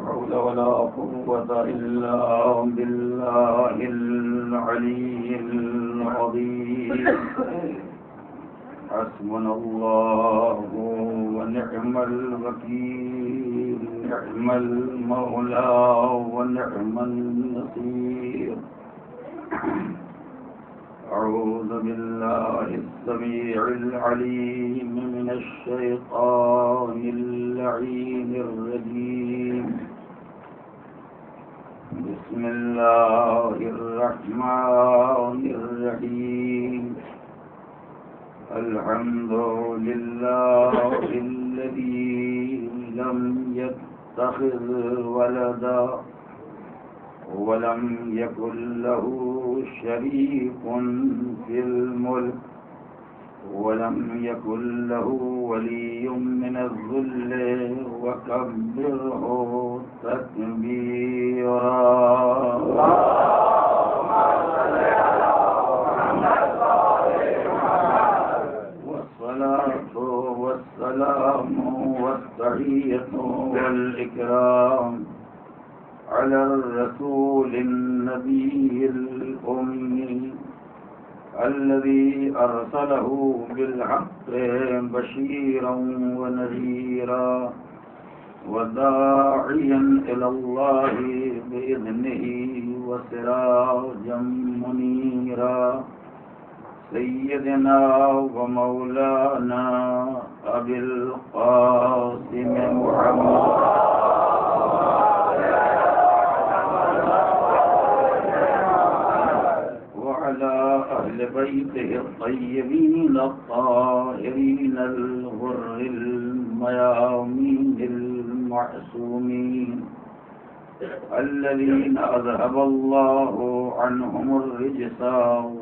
حول ولا قوة إلا بالله العلي العظيم. حسبنا الله ونعم الوكيل، نعم المولى ونعم النصير. أعوذ بالله السميع العليم من الشيطان اللعين الرجيم. بسم الله الرحمن الرحيم. الحمد لله الذي لم يتخذ ولدا ولم يكن له شريك في الملك ولم يكن له ولي من الذل وكبره تكبيرا. والصلاة والسلام والتحية والإكرام على الرسول النبي الأمي الذي أرسله بالحق بشيرا ونذيرا وداعيا إلى الله بإذنه وسراجا منيرا. سيدنا ومولانا أبي القاسم محمد أهل بيته الطيبين الطاهرين الغر الميامين المعصومين الذين أذهب الله عنهم الرجس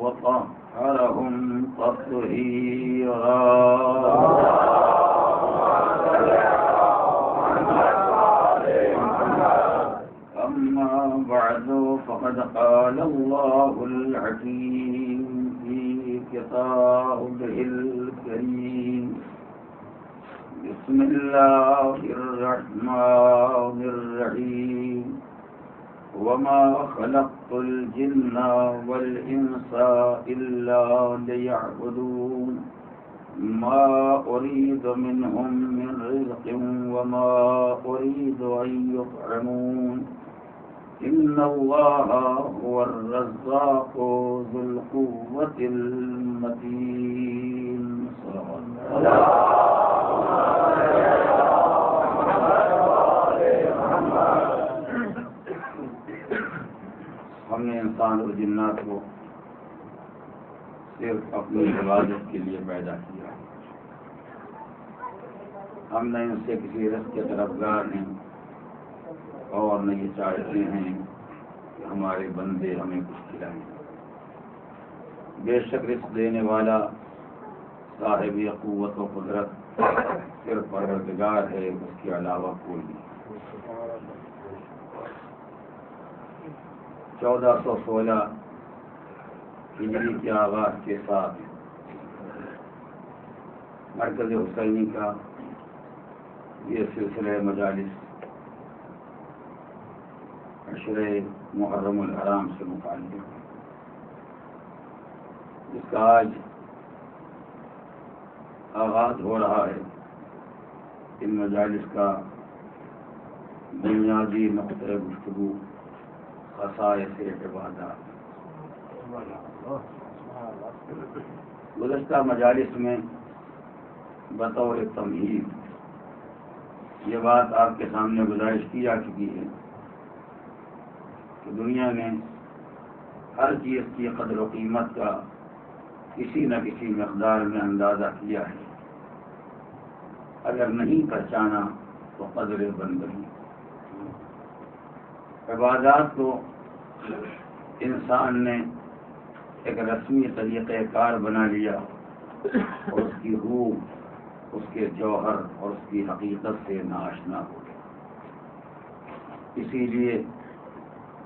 وطهرهم تطهيرا. أما بعد فقد قال الله الحكيم في كتابه الكريم. بسم الله الرحمن الرحيم. وما خلقت الجن والإنس إلا ليعبدون ما أريد منهم من رزق وما أريد أن يطعمون إن الله هو الرزاق ذو القوة المتين. ہم نے انسان اور جنات کو صرف اپنی عبادت کے لیے پیدا کیا. ہم نہ ان سے کسی رزق کے طلبگار ہیں اور نہ یہ چاہتے ہیں کہ ہمارے بندے ہمیں کچھ کھلائیں. بے شک رزق دینے والا صاحب قوت و قدرت صرف پروردگار ہے، اس کے علاوہ کوئی نہیں. 1416 ہجری کے آغاز کے ساتھ مرکز حسینی کا یہ سلسلہ مجالس عشرہ محرم الحرام سے متعلق، جس کا آج آغاز ہو رہا ہے. ان مجالس کا بنیادی نقطۂ گفتگو خصائص عبادات. گزشتہ مجالس میں بطور تمہید یہ بات آپ کے سامنے گزارش کی جا چکی ہے کہ دنیا نے ہر چیز کی قدر و قیمت کا کسی نہ کسی مقدار میں اندازہ کیا ہے. اگر نہیں پہچانا تو قدر بندگی. عبادات کو انسان نے ایک رسمی طریقہ کار بنا لیا اور اس کی روح، اس کے جوہر اور اس کی حقیقت سے ناآشنا ہو گیا. اسی لیے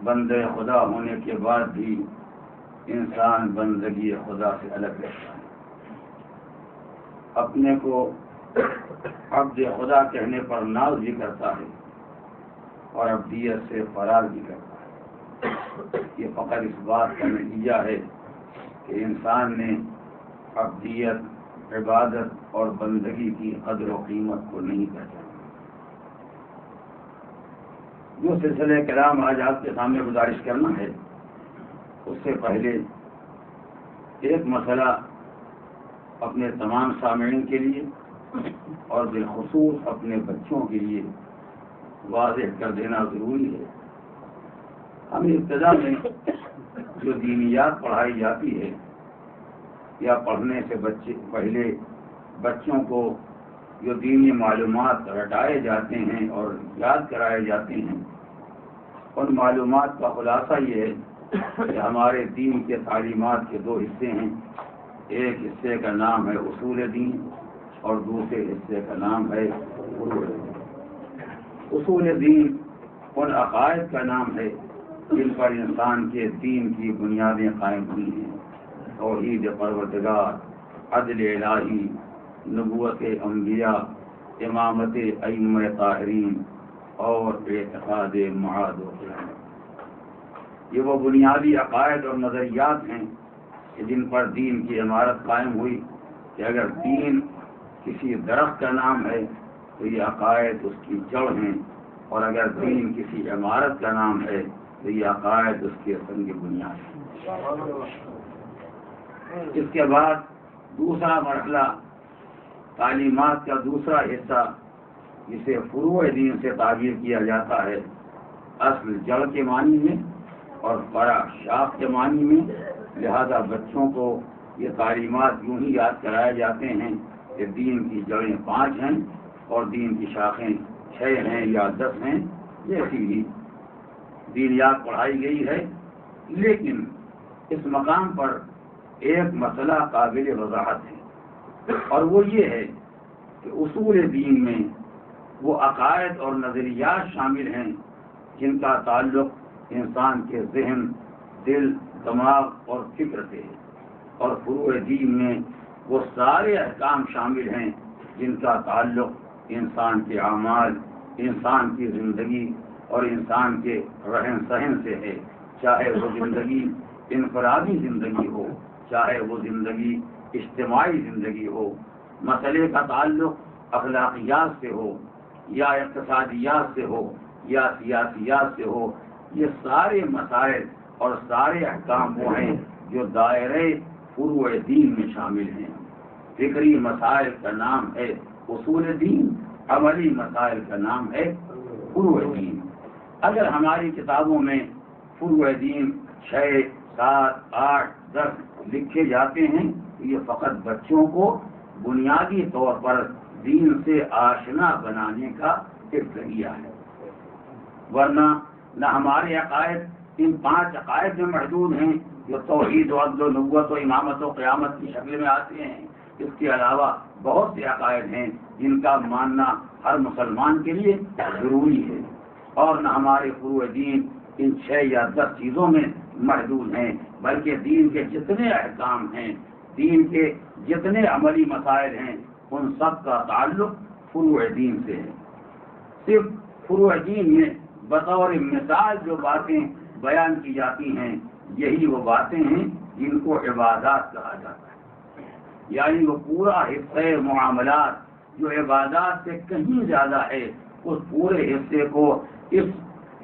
بندے خدا ہونے کے بعد بھی انسان بندگی خدا سے الگ رہتا ہے. اپنے کو عبد خدا کہنے پر ناز بھی کرتا ہے اور عبدیت سے فرار بھی کرتا ہے۔ یہ فقط اس بات کا نتیجہ ہے کہ انسان نے عبدیت، عبادت اور بندگی کی قدر و قیمت کو نہیں پہچانا۔ جو سلسلہ کلام آج آپ کے سامنے گزارش کرنا ہے، اس سے پہلے ایک مسئلہ اپنے تمام سامعین کے لیے اور بالخصوص اپنے بچوں کے لیے واضح کر دینا ضروری ہے۔ ہم ابتدا میں جو دینیات پڑھائی جاتی ہے یا پڑھنے سے پہلے بچوں کو جو دینی معلومات رٹائے جاتے ہیں اور یاد کرائے جاتے ہیں، ان معلومات کا خلاصہ یہ ہے کہ ہمارے دین کے تعلیمات کے دو حصے ہیں۔ ایک حصے کا نام ہے اصول دین اور دوسرے حصے کا نام ہے فروع دین۔ اصول دین ان عقائد کا نام ہے جن پر انسان کے دین کی بنیادیں قائم ہوئی ہیں: توحید پروردگار، عدل الہی، نبوت انبیاء، امامت ائمہ طاہرین اور اعتقاد معاد و قیامت۔ یہ وہ بنیادی عقائد اور نظریات ہیں کہ جن پر دین کی عمارت قائم ہوئی کہ اگر دین کسی درخت کا نام ہے تو یہ عقائد اس کی جڑ ہیں، اور اگر دین کسی عمارت کا نام ہے تو یہ عقائد اس کے سنگ بنیاد ہیں۔ اس کے بعد دوسرا مرحلہ، تعلیمات کا دوسرا حصہ، جسے فروع دین سے تعبیر کیا جاتا ہے، اصل جڑ کے معنی میں اور فرع شاخ کے معنی میں۔ لہذا بچوں کو یہ تعلیمات یوں ہی یاد کرائے جاتے ہیں کہ دین کی جڑیں 5 ہیں اور دین کی شاخیں 6 ہیں یا 10 ہیں، جیسی بھی دینیات پڑھائی گئی ہے۔ لیکن اس مقام پر ایک مسئلہ قابل وضاحت ہے، اور وہ یہ ہے کہ اصول دین میں وہ عقائد اور نظریات شامل ہیں جن کا تعلق انسان کے ذہن، دل، دماغ اور فکر سے ہے، اور فروع دین میں وہ سارے احکام شامل ہیں جن کا تعلق انسان کے اعمال، انسان کی زندگی اور انسان کے رہن سہن سے ہے، چاہے وہ زندگی انفرادی زندگی ہو، چاہے وہ زندگی اجتماعی زندگی ہو، مسئلے کا تعلق اخلاقیات سے ہو یا اقتصادیات سے ہو یا سیاسیات سے ہو۔ یہ سارے مسائل اور سارے احکام وہ ہیں جو دائرہ فروع دین میں شامل ہیں۔ فکری مسائل کا نام ہے اصول دین، عملی مسائل کا نام ہے فروع دین۔ اگر ہماری کتابوں میں فروع دین 6، 7، 8، 10 لکھے جاتے ہیں تو یہ فقط بچوں کو بنیادی طور پر دین سے آشنا بنانے کا ایک ذریعہ ہے، ورنہ نہ ہمارے عقائد ان 5 عقائد میں محدود ہیں جو توحید و عدل و نبوت و امامت و قیامت کی شکل میں آتے ہیں۔ اس کے علاوہ بہت سے عقائد ہیں جن کا ماننا ہر مسلمان کے لیے ضروری ہے، اور نہ ہمارے فروع دین ان 6 یا 10 چیزوں میں محدود ہیں، بلکہ دین کے جتنے احکام ہیں، دین کے جتنے عملی مسائل ہیں، ان سب کا تعلق فروع دین سے ہے۔ صرف فروع دین میں بطور مثال جو باتیں بیان کی جاتی ہیں، یہی وہ باتیں ہیں جن کو عبادات کہا جاتا ہے، یعنی وہ پورا حصہ معاملات جو عبادات سے کہیں زیادہ ہے، اس پورے حصے کو اس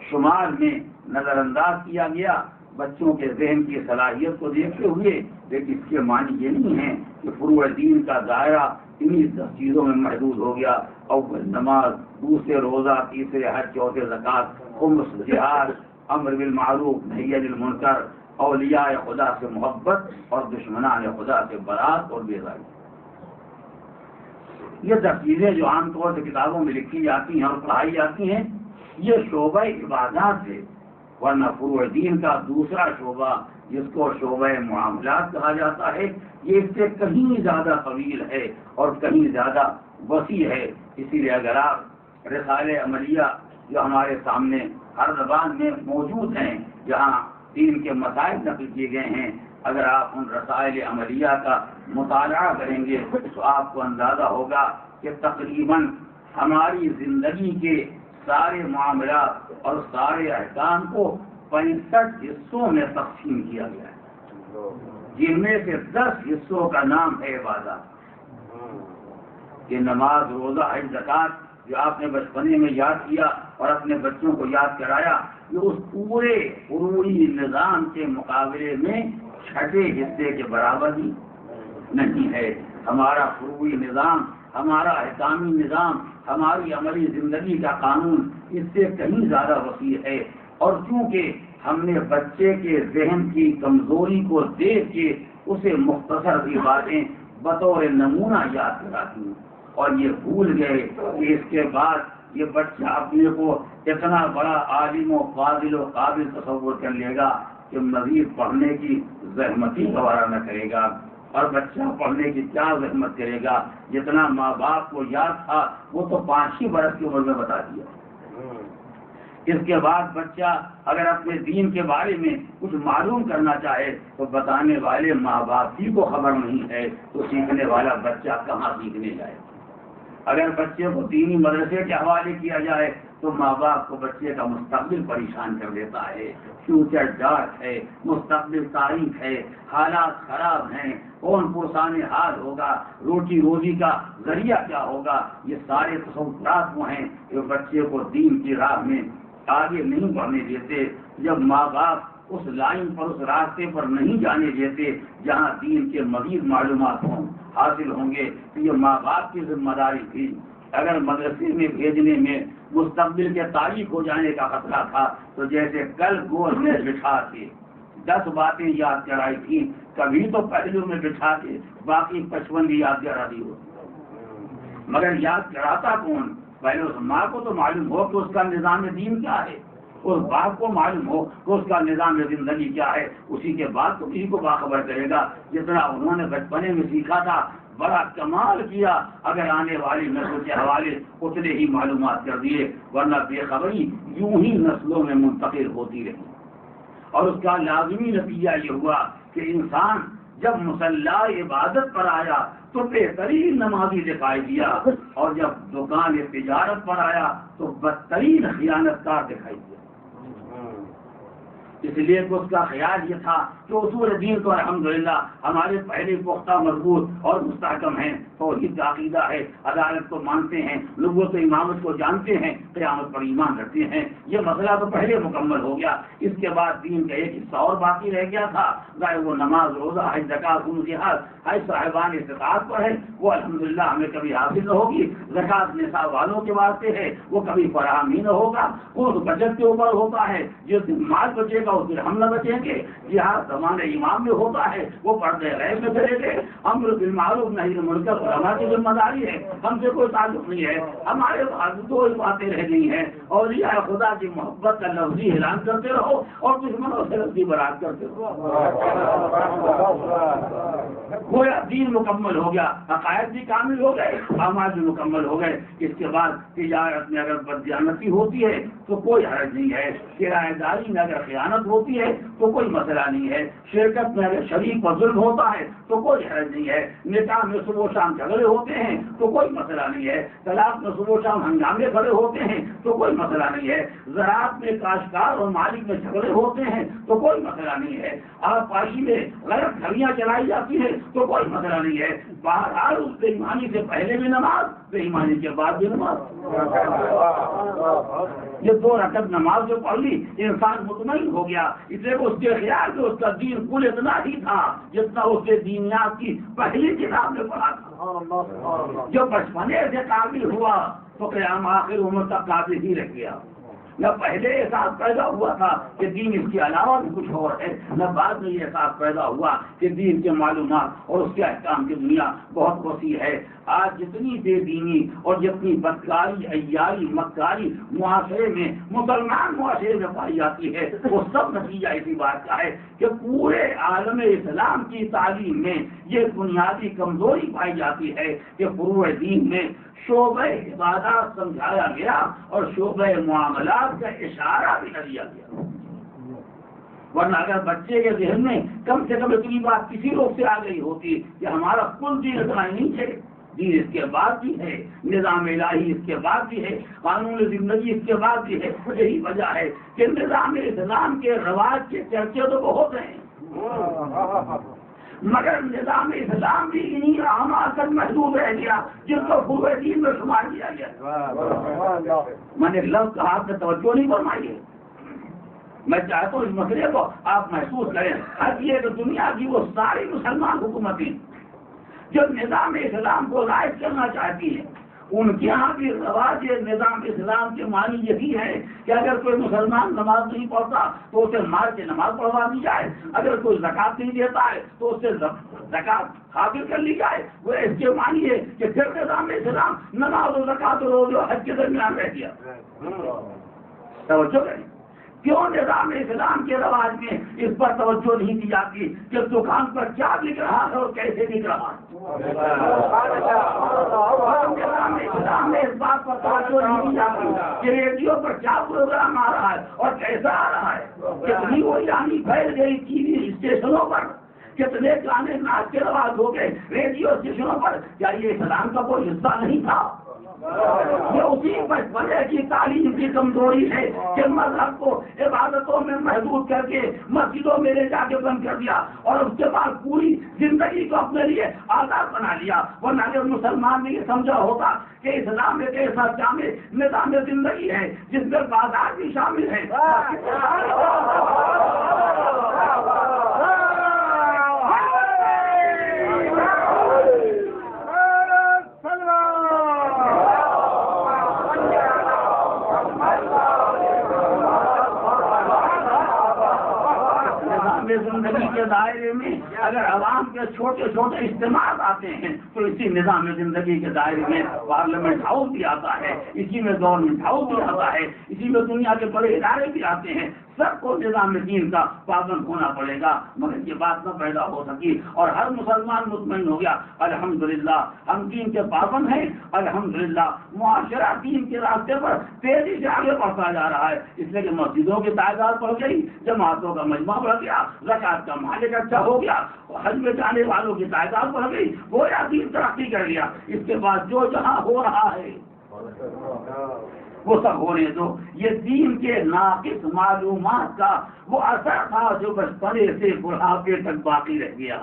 شمار میں نظر انداز کیا گیا بچوں کے ذہن کی صلاحیت کو دیکھتے ہوئے۔ لیکن اس کے معنی یہ نہیں ہے کہ فروع دین کا دائرہ انہی 10 چیزوں میں محدود ہو گیا، اول نماز، دوسرے روزہ، تیسرے حج، چوتھے زکوٰۃ، خمس جہاد، امر بالمعروف، نہی عن المنکر، اولیاء خدا سے محبت اور دشمنان خدا سے برات اور بیزاری۔ یہ 10 چیزیں جو عام طور سے کتابوں میں لکھی جاتی ہیں اور پڑھائی جاتی ہیں، یہ شعبہ عبادات ہے، ورنہ فروع دین کا دوسرا شعبہ جس کو شعبہ معاملات کہا جاتا ہے، یہ اس سے کہیں زیادہ طویل ہے اور کہیں زیادہ وسیع ہے۔ اسی لیے اگر آپ رسالہ عملیہ جو ہمارے سامنے ہر زبان میں موجود ہیں، جہاں دین کے مسائل نقل کیے گئے ہیں، اگر آپ ان رسائل عملیہ کا مطالعہ کریں گے تو آپ کو اندازہ ہوگا کہ تقریباً ہماری زندگی کے سارے معاملات اور سارے احکام کو 65 حصوں میں تقسیم کیا گیا ہے، جن میں سے 10 حصوں کا نام ہے عبادات، کہ نماز، روزہ، حج، زکات جو آپ نے بچپنے میں یاد کیا اور اپنے بچوں کو یاد کرایا، یہ اس پورے فروعی نظام کے مقابلے میں چھٹے حصے کے برابر بھی نہیں ہے۔ ہمارا فروعی نظام، ہمارا احکامی نظام، ہماری عملی زندگی کا قانون اس سے کہیں زیادہ وسیع ہے، اور چونکہ ہم نے بچے کے ذہن کی کمزوری کو دیکھ کے اسے مختصر سی باتیں بطور نمونہ یاد کرا دی اور یہ بھول گئے کہ اس کے بعد یہ بچہ اپنے کو اتنا بڑا عالم و فاضل و قابل تصور کر لے گا کہ مزید پڑھنے کی زحمت ہی گوارا نہ کرے گا۔ اور بچہ پڑھنے کی کیا زحمت کرے گا، جتنا ماں باپ کو یاد تھا وہ تو 5 ہی برس کی عمر میں بتا دیا۔ اس کے بعد بچہ اگر اپنے دین کے بارے میں کچھ معلوم کرنا چاہے تو بتانے والے ماں باپ ہی کو خبر نہیں ہے، تو سیکھنے والا بچہ کہاں سیکھنے جائے۔ اگر بچے کو دینی مدرسے کے حوالے کیا جائے تو ماں باپ کو بچے کا مستقبل پریشان کر دیتا ہے، فیوچر ڈارک ہے، مستقبل تاریخ ہے، حالات خراب ہیں، کون پرسان حال ہوگا، روٹی روزی کا ذریعہ کیا ہوگا، یہ سارے تصورات وہ ہیں جو بچے کو دین کی راہ میں آگے نہیں بڑھنے دیتے۔ جب ماں باپ اس لائن پر، اس راستے پر نہیں جانے دیتے جہاں دین کے مزید معلومات حاصل ہوں گے، تو یہ ماں باپ کی ذمہ داری تھی۔ اگر مدرسے میں بھیجنے میں مستقبل کے تاریخ ہو جانے کا خطرہ تھا تو جیسے کل گول میں بٹھا کے 10 باتیں یاد کرائی تھی، کبھی تو پہلو میں بٹھا کے باقی 55 بھی یاد کرا دی ہوتی، مگر یاد کراتا کون؟ پہلے اس ماں کو تو معلوم ہو کہ اس کا نظام دین کیا ہے، اس باپ کو معلوم ہو کہ اس کا نظام زندگی کیا ہے، اسی کے بعد تو کسی کو باخبر کرے گا۔ جتنا انہوں نے بچپنے میں سیکھا تھا بڑا کمال کیا، اگر آنے والی نسل کے حوالے اتنے ہی معلومات کر دیے، ورنہ بے خبری یوں ہی نسلوں میں منتقل ہوتی رہی۔ اور اس کا لازمی نتیجہ یہ ہوا کہ انسان جب مصلی عبادت پر آیا تو بہترین نمازی دکھائی دیا، اور جب دکان تجارت پر آیا تو بدترین خیانت کار دکھائی دیا۔ اس لیے کہ اس کا خیال یہ تھا کہ اصول دین تو الحمدللہ ہمارے پہلے پختہ مضبوط اور مستحکم ہیں، توحید کا عقیدہ ہے، عدالت کو مانتے ہیں، نبوت و امامت کو جانتے ہیں، قیامت پر ایمان رکھتے ہیں، یہ مسئلہ تو پہلے مکمل ہو گیا۔ اس کے بعد دین کا ایک حصہ اور باقی رہ گیا تھا، چاہے وہ نماز، روزہ، حج، زکات، جہاد، حج صاحبان استطاعت پر ہے وہ الحمدللہ ہمیں کبھی حاصل نہ ہوگی، زکات نصاب والوں کے واسطے ہے وہ کبھی فراہم ہی نہ ہوگا، خود بچت کے اوپر ہوتا ہے، جس دن مال بچے گا اس دن ہم نہ بچیں گے، جہاد زمان امام میں ہوتا ہے وہ پردے غیب میں چلے گئے، امر بالمعروف نہی عن المنکر علماء کی ذمہ داری ہے، ہم سے کوئی تعلق نہیں ہے۔ ہمارے پاس 2 باتیں رہ گئی ہیں، اولیاء خدا کی محبت کا لفظی اعلان کرتے رہو اور دشمنوں سے لفظی برات کرتے رہو۔ گویا دین مکمل ہو گیا، عقائد بھی کامل ہو گئے، اعمال بھی مکمل ہو گئے۔ اس کے بعد تجارت میں اگر بددیانتی ہوتی ہے تو کوئی حرج نہیں ہے، کرایہ داری میں اگر خیانت ہوتی ہے تو کوئی مسئلہ نہیں ہے، شرکت میں اگر شریک پر ظلم ہوتا ہے تو کوئی حرج نہیں ہے، نکاح میں صبح و شام جھگڑے ہوتے ہیں تو کوئی مسئلہ نہیں ہے، طلاق میں صبح و شام ہنگامے کھڑے ہوتے ہیں تو کوئی مسئلہ نہیں ہے، زراعت میں کاشتکار اور مالک میں جھگڑے ہوتے ہیں تو کوئی مسئلہ نہیں ہے، آب پاشی میں غلط گھڑیاں چلائی جاتی ہیں تو کوئی مسئلہ نہیں ہے۔ بہرحال اس بے ایمانی سے پہلے بھی نماز، بے ایمانی کے بعد بھی نماز، یہ 2 رکعت نماز جو پڑھ لی انسان مطمئن ہو گیا، اس لیے اس کے خیال میں اس کا دین کل اتنا ہی تھا جتنا اس کے دینیات کی پہلی کتاب میں پڑھا تھا۔ جو بچپنے سے قابل ہوا تو قیام آخر عمر تک قابل ہی رہ گیا، نہ پہلے احساس پیدا ہوا تھا کہ دین اس کے علاوہ بھی کچھ اور ہے، نہ بعد میں یہ احساس پیدا ہوا کہ دین کے معلومات اور اس کے احکام کی دنیا بہت وسیع ہے۔ آج جتنی بے دینی اور جتنی بدکاری، عیاری، مکاری معاشرے میں، مسلمان معاشرے میں پائی جاتی ہے، وہ سب نتیجہ اسی بات کا ہے کہ پورے عالم اسلام کی تعلیم میں یہ بنیادی کمزوری پائی جاتی ہے کہ فروع دین میں شعبہ عبادات سمجھایا گیا اور شعبہ معاملات کا اشارہ بھی کر دیا گیا، ورنہ اگر بچے کے ذہن میں کم سے کم اتنی بات کسی لوگ سے آ گئی ہوتی کہ ہمارا کل دین اتنا ہی نہیں ہے دین اس کے بعد بھی ہے، نظام الہی اس کے بعد بھی ہے، قانون زندگی اس کے بعد بھی ہے۔ یہی وجہ ہے کہ نظام اسلام کے رواج کے چرچے تو بہت ہیں، مگر نظام اسلام بھی انہیں اعمال تک محدود رہ گیا جن کو پورے دین میں شمار کیا گیا۔ میں نے لفظ کہا کہ توجہ نہیں فرمائی ہے۔ میں چاہتا ہوں اس مسئلے کو آپ محسوس کریں۔ اب یہ کہ دنیا کی وہ ساری مسلمان حکومتیں جو نظام اسلام کو رائج کرنا چاہتی ہیں، ان کے یہاں بھی رواج نظام اسلام کے معنی یہی ہے کہ اگر کوئی مسلمان نماز نہیں پڑھتا تو اسے مار کے نماز پڑھوا دی جائے، اگر کوئی زکات نہیں دیتا ہے تو اسے زکات حاصل کر لی جائے۔ وہ اس کے معنی ہے کہ پھر نظام اسلام نماز و زکات روز و حج کے درمیان رہ گیا۔ توجہ کریں، کیوں نظام اسلام کے رواج میں اس پر توجہ نہیں دی جاتی کہ دکان پر کیا بک رہا ہے اور کیسے بک رہا ہے؟ نظام اسلام میں اس بات پر توجہ نہیں دی جاتی کہ ریڈیو پر کیا پروگرام آ رہا ہے اور کیسا آ رہا ہے؟ کتنی وہ یعنی پھیل گئی ٹی وی اسٹیشنوں پر، کتنے گانے ناچ کے رواج ہو گئے ریڈیو اسٹیشنوں پر۔ کیا یہ اسلام کا کوئی حصہ نہیں تھا؟ یہ اسی بچپنے کی تعلیم کی کمزوری ہے کہ مذہب کو عبادتوں میں محدود کر کے مسجدوں میں لے جا کے بند کر دیا اور اس کے بعد پوری زندگی کو اپنے لیے آزاد بنا لیا۔ ورنہ اگر مسلمان نے یہ سمجھا ہوتا کہ اسلام ایک ایسا جامع نظام زندگی ہے جس میں بازار بھی شامل ہے، زندگی کے دائرے میں اگر عوام کے چھوٹے چھوٹے اجتماعات آتے ہیں تو اسی نظام زندگی کے دائرے میں پارلیمنٹ ہاؤس بھی آتا ہے، اسی میں گورنمنٹ ہاؤس بھی آتا ہے، اسی میں دنیا کے بڑے ادارے بھی آتے ہیں۔ سب کو نظام دین کا پابند ہونا پڑے گا، مگر یہ بات نہ پیدا ہو سکی اور ہر مسلمان مطمئن ہو گیا الحمدللہ ہم دین کے پابند ہیں، الحمدللہ معاشرہ دین کے راستے پر تیزی سے آگے بڑھتا جا رہا ہے۔ اس لیے کہ مسجدوں کی تعداد بڑھ گئی، جماعتوں کا مجمع بڑھ گیا، زکات کا مالک اچھا ہو گیا، حج میں جانے والوں کی تعداد بڑھ گئی، گویا دین ترقی کر لیا۔ اس کے بعد جو جہاں ہو رہا ہے وہ سب ہونے دو۔ یہ دین کے ناقص معلومات کا وہ اثر تھا جو بچپنے سے بڑھاپے تک باقی رہ گیا،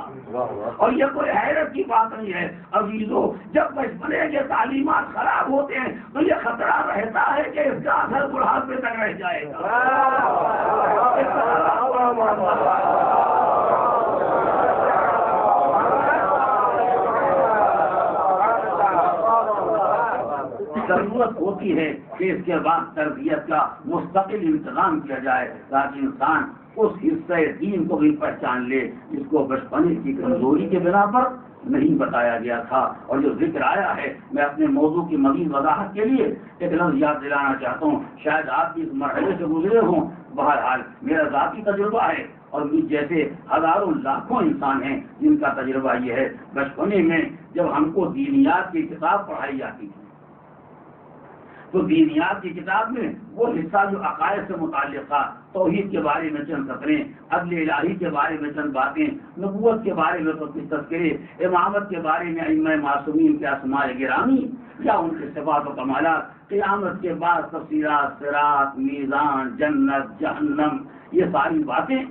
اور یہ کوئی حیرت کی بات نہیں ہے عزیزو۔ جب بچپنے کے تعلیمات خراب ہوتے ہیں تو یہ خطرہ رہتا ہے کہ اس کا اثر بڑھاپے تک رہ جائے گا۔ ضرورت ہوتی ہے کہ اس کے بعد تربیت کا مستقل انتظام کیا جائے تاکہ انسان اس حصہ دین کو بھی پہچان لے جس کو بچپنے کی کمزوری کے بنا پر نہیں بتایا گیا تھا۔ اور جو ذکر آیا ہے، میں اپنے موضوع کی مزید وضاحت کے لیے ایک لفظ یاد دلانا چاہتا ہوں، شاید آپ بھی اس مرحلے سے گزرے ہوں۔ بہرحال میرا ذاتی تجربہ ہے اور مجھ جیسے ہزاروں لاکھوں انسان ہیں جن کا تجربہ یہ ہے، بچپنے میں جب ہم کو دینیات کی کتاب پڑھائی جاتی تھی تو دینیات کی کتاب میں وہ حصہ جو عقائد سے متعلق تھا، توحید کے بارے میں چند سطریں، عدل الہی کے بارے میں چند باتیں، نبوت کے بارے میں کچھ تذکرے، امامت کے بارے میں ائمہ معصومین کے اسماء گرامی یا ان کے صفات و کمالات، قیامت کے بعد تفصیلات، صراط، میزان، جنت، جہنم، یہ ساری باتیں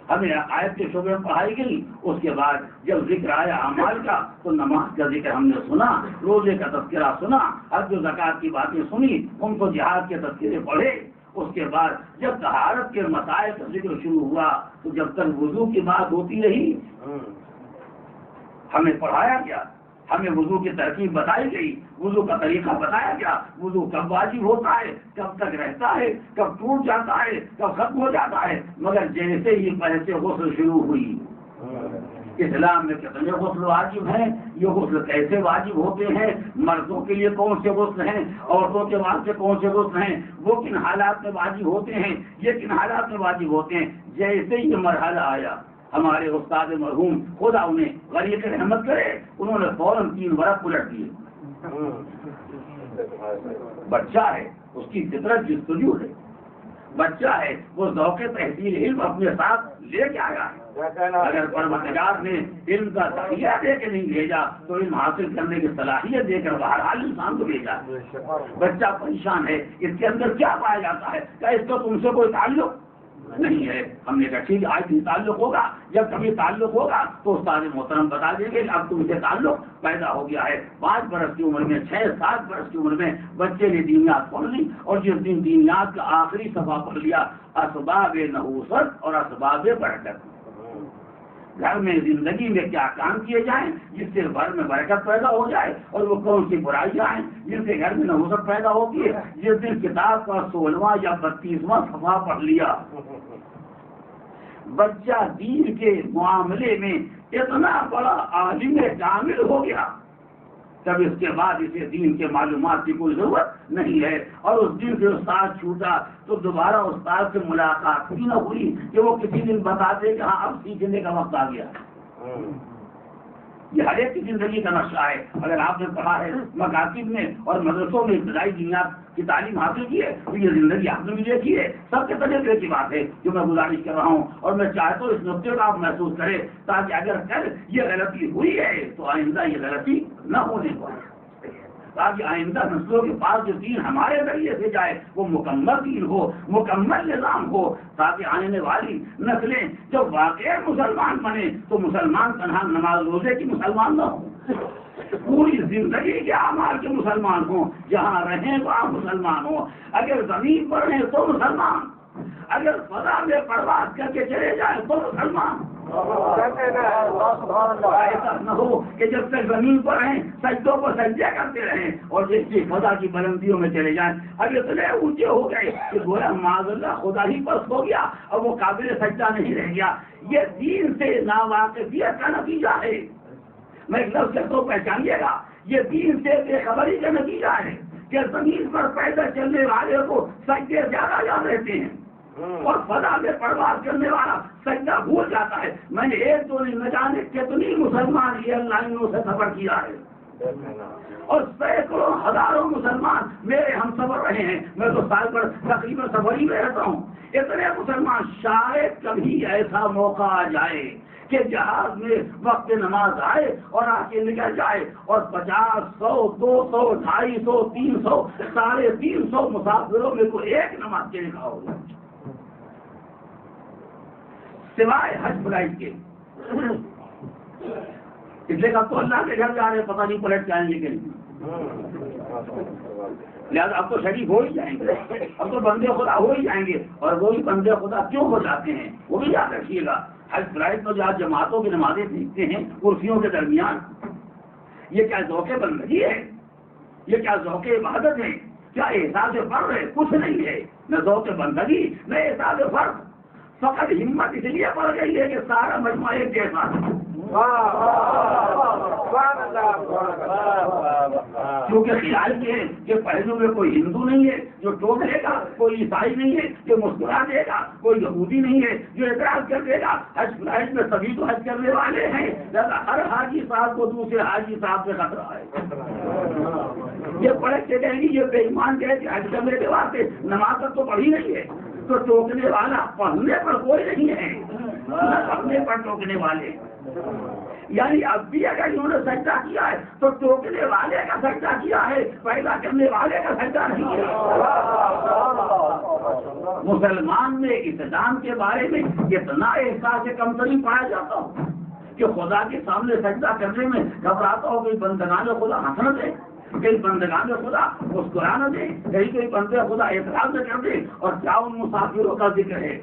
ہمیں عقائد کے شعبے میں پڑھائی گئی۔ اس کے بعد جب ذکر آیا اعمال کا تو نماز کا ذکر ہم نے سنا، روزے کا تذکرہ سنا، حج و زکات کی باتیں سنی، ان کو جہاد کے تذکرے پڑھے۔ اس کے بعد جب طہارت کے مسائل کا ذکر شروع ہوا تو جب تک وضو کی بات ہوتی رہی ہمیں پڑھایا گیا، ہمیں وضو کی ترکیب بتائی گئی، وضو کا طریقہ بتایا گیا، وضو کب واجب ہوتا ہے، کب تک رہتا ہے، کب ٹوٹ جاتا ہے، کب ختم ہو جاتا ہے۔ مگر جیسے ہی بحث غسل شروع ہوئی، اسلام میں کتنے غسل واجب ہیں، یہ غسل کیسے واجب ہوتے ہیں، مردوں کے لیے کون سے غسل ہیں، عورتوں کے واسطے کون سے غسل ہیں، وہ کن حالات میں واجب ہوتے ہیں، یہ کن حالات میں واجب ہوتے ہیں، جیسے ہی یہ مرحلہ آیا ہمارے استاد مرحوم خدا انہیں غریق رحمت کرے، انہوں نے فوراً 3 برس الٹ دیے۔ بچہ ہے، اس کی فطرت جستجو ہے، بچہ ہے وہ ذوق تحصیل علم اپنے ساتھ لے کے آیا ہے. اگر پروردگار نے علم کا ذریعہ دے کے نہیں بھیجا تو علم حاصل کرنے کی صلاحیت دے کر بہرحال انسان کو بھیجا. بچہ پریشان ہے، اس کے اندر کیا پایا جاتا ہے؟ کیا اس کو تم سے کوئی تعلق نہیں ہے؟ ہم نے کہا ٹھیک ہے، آج بھی تعلق ہوگا، جب کبھی تعلق ہوگا تو استاد محترم بتا دیں گے کہ اب تم سے تعلق پیدا ہو گیا ہے. 5 برس کی عمر میں، 6-7 برس کی عمر میں بچے نے دینیات پڑھ لی، اور جس دن دینیات کا آخری صفحہ پڑھ لیا، اسباب نحوست اور اسباب برکت، گھر میں زندگی میں کیا کام کیے جائیں جس سے گھر میں برکت پیدا ہو جائے، اور وہ کون سی برائیاں ہیں جن سے گھر میں نحوست پیدا ہوتی ہے. جس دن کتاب کا 16واں یا 32واں صفحہ پڑھ لیا، بچہ دین کے معاملے میں اتنا بڑا عالم کامل ہو گیا، تب اس کے بعد اسے دین کے معلومات کی کوئی ضرورت نہیں ہے. اور اس دن سے استاد چھوٹا تو دوبارہ استاد سے ملاقات ہی نہ ہوئی کہ وہ کسی دن بتا دے کہ ہاں اب سیکھنے کا وقت آ گیا. یہ ہر ایک کی زندگی کا نقشہ ہے. اگر آپ نے پڑھا ہے مکاتب میں اور مدرسوں میں ابتدائی دنیا کی تعلیم حاصل کی ہے تو یہ زندگی آپ نے بھی دیکھی ہے. سب کے تجربے کی بات ہے جو میں گزارش کر رہا ہوں، اور میں چاہتا ہوں اس نقطے کو آپ محسوس کریں تاکہ اگر کل یہ غلطی ہوئی ہے تو آئندہ یہ غلطی نہ ہونے پائے، تاکہ آئندہ نسلوں کے پاس جو دین ہمارے ذریعے سے جائے وہ مکمل دین ہو، مکمل نظام ہو، تاکہ آنے والی نسلیں جب واقعی مسلمان بنے تو مسلمان تنہا نماز روزے کی مسلمان نہ ہوں، پوری زندگی کے اعمال کے مسلمان ہوں، جہاں رہیں وہاں مسلمان ہوں. اگر زمین پر رہیں تو مسلمان، اگر فضا میں پرواز کر کے چلے جائیں تو مسلمان. ایسا نہ ہو کہ جب تک زمین پر رہیں سجدوں پر سجدے کرتے رہیں، اور جس کی فضا کی بلندیوں میں چلے جائیں اب اتنے اونچے ہو گئے کہ گویا معاذ اللہ خدا ہی پست ہو گیا اور وہ قابل سجدہ نہیں رہ گیا. یہ دین سے ناواقفیت کا نتیجہ ہے. میں ایک لفظ سے تو پہچانیے گا، یہ دین سے بے خبری کا نتیجہ ہے کہ زمین پر پیدل چلنے والے کو سجدے زیادہ یاد رہتے ہیں، اور فضا میں پرواز کرنے والا سجدہ بھول جاتا ہے. میں نے ایک دو نہ جانے کتنی مسلمان ایئر لائنوں سے سفر کیا ہے، اور سینکڑوں ہزاروں مسلمان میرے ہم سفر رہے ہیں. میں تو سال پر تقریباً سفر ہی میں رہتا ہوں. اتنے مسلمان، شاید کبھی ایسا موقع آ جائے کہ جہاز میں وقت نماز آئے اور آ کے نکل جائے اور 50، 100، 200، 250، 300، 350 مسافروں میں کوئی ایک نماز کے لکھا ہو جائے سوائے حج فلائٹ کے. اس لیے اب تو اللہ کے گھر جا رہے پتہ نہیں پلٹ کے آئیں گے کہ لہٰذا اب تو شریف ہو ہی جائیں گے، اب تو بندے خدا ہو ہی جائیں گے. اور وہی بندے خدا کیوں ہو جاتے ہیں وہ بھی یاد رکھیے گا. حج فلائٹ تو جہاں جماعتوں کی نمازیں سیکھتے ہیں کرسیوں کے درمیان، یہ کیا ذوق بندگی ہے؟ یہ کیا ذوق عبادت ہے؟ کیا احساس فرض ہے؟ کچھ نہیں ہے، نہ ذوق بندگی نہ احساس فرض. فقط ہمت اس لیے پڑ گئی ہے کہ سارا مجموعہ ایک جیسا ہے، کیونکہ خیال یہ ہے کہ پہلو میں کوئی ہندو نہیں ہے جو ٹوک دے گا، کوئی عیسائی نہیں ہے جو مسکرا دے گا، کوئی یہودی نہیں ہے جو اعتراض کر دے گا. حج فلائٹ میں سبھی تو حج کرنے والے ہیں، لہٰذا ہر حاجی صاحب کو دوسرے حاجی صاحب سے خطرہ ہے. یہ پلٹ کے کہیں گی یہ بے ایمان کہے کہ حج کرنے کے واسطے نماز تک تو پڑھی نہیں ہے، تو ٹوکنے والا پڑھنے پر کوئی نہیں ہے، نہ پڑھنے پر ٹوکنے والے. یعنی اب بھی اگر انہوں نے سجدہ کیا ہے تو ٹوکنے والے کا سجدہ کیا ہے، پیدا کرنے والے کا سجدہ نہیں کیا. مسلمان میں اسلام کے بارے میں اتنا احساس کمتری پایا جاتا ہو کہ خدا کے سامنے سجدہ کرنے میں گھبراتا ہو. کوئی بندگان خدا ہنس نہ دے، کئی بندگان خدا مسکرانا دے، کئی بندے خدا اعتراض نہ کر دے. اور کیا ان مسافروں کا ذکر ہے؟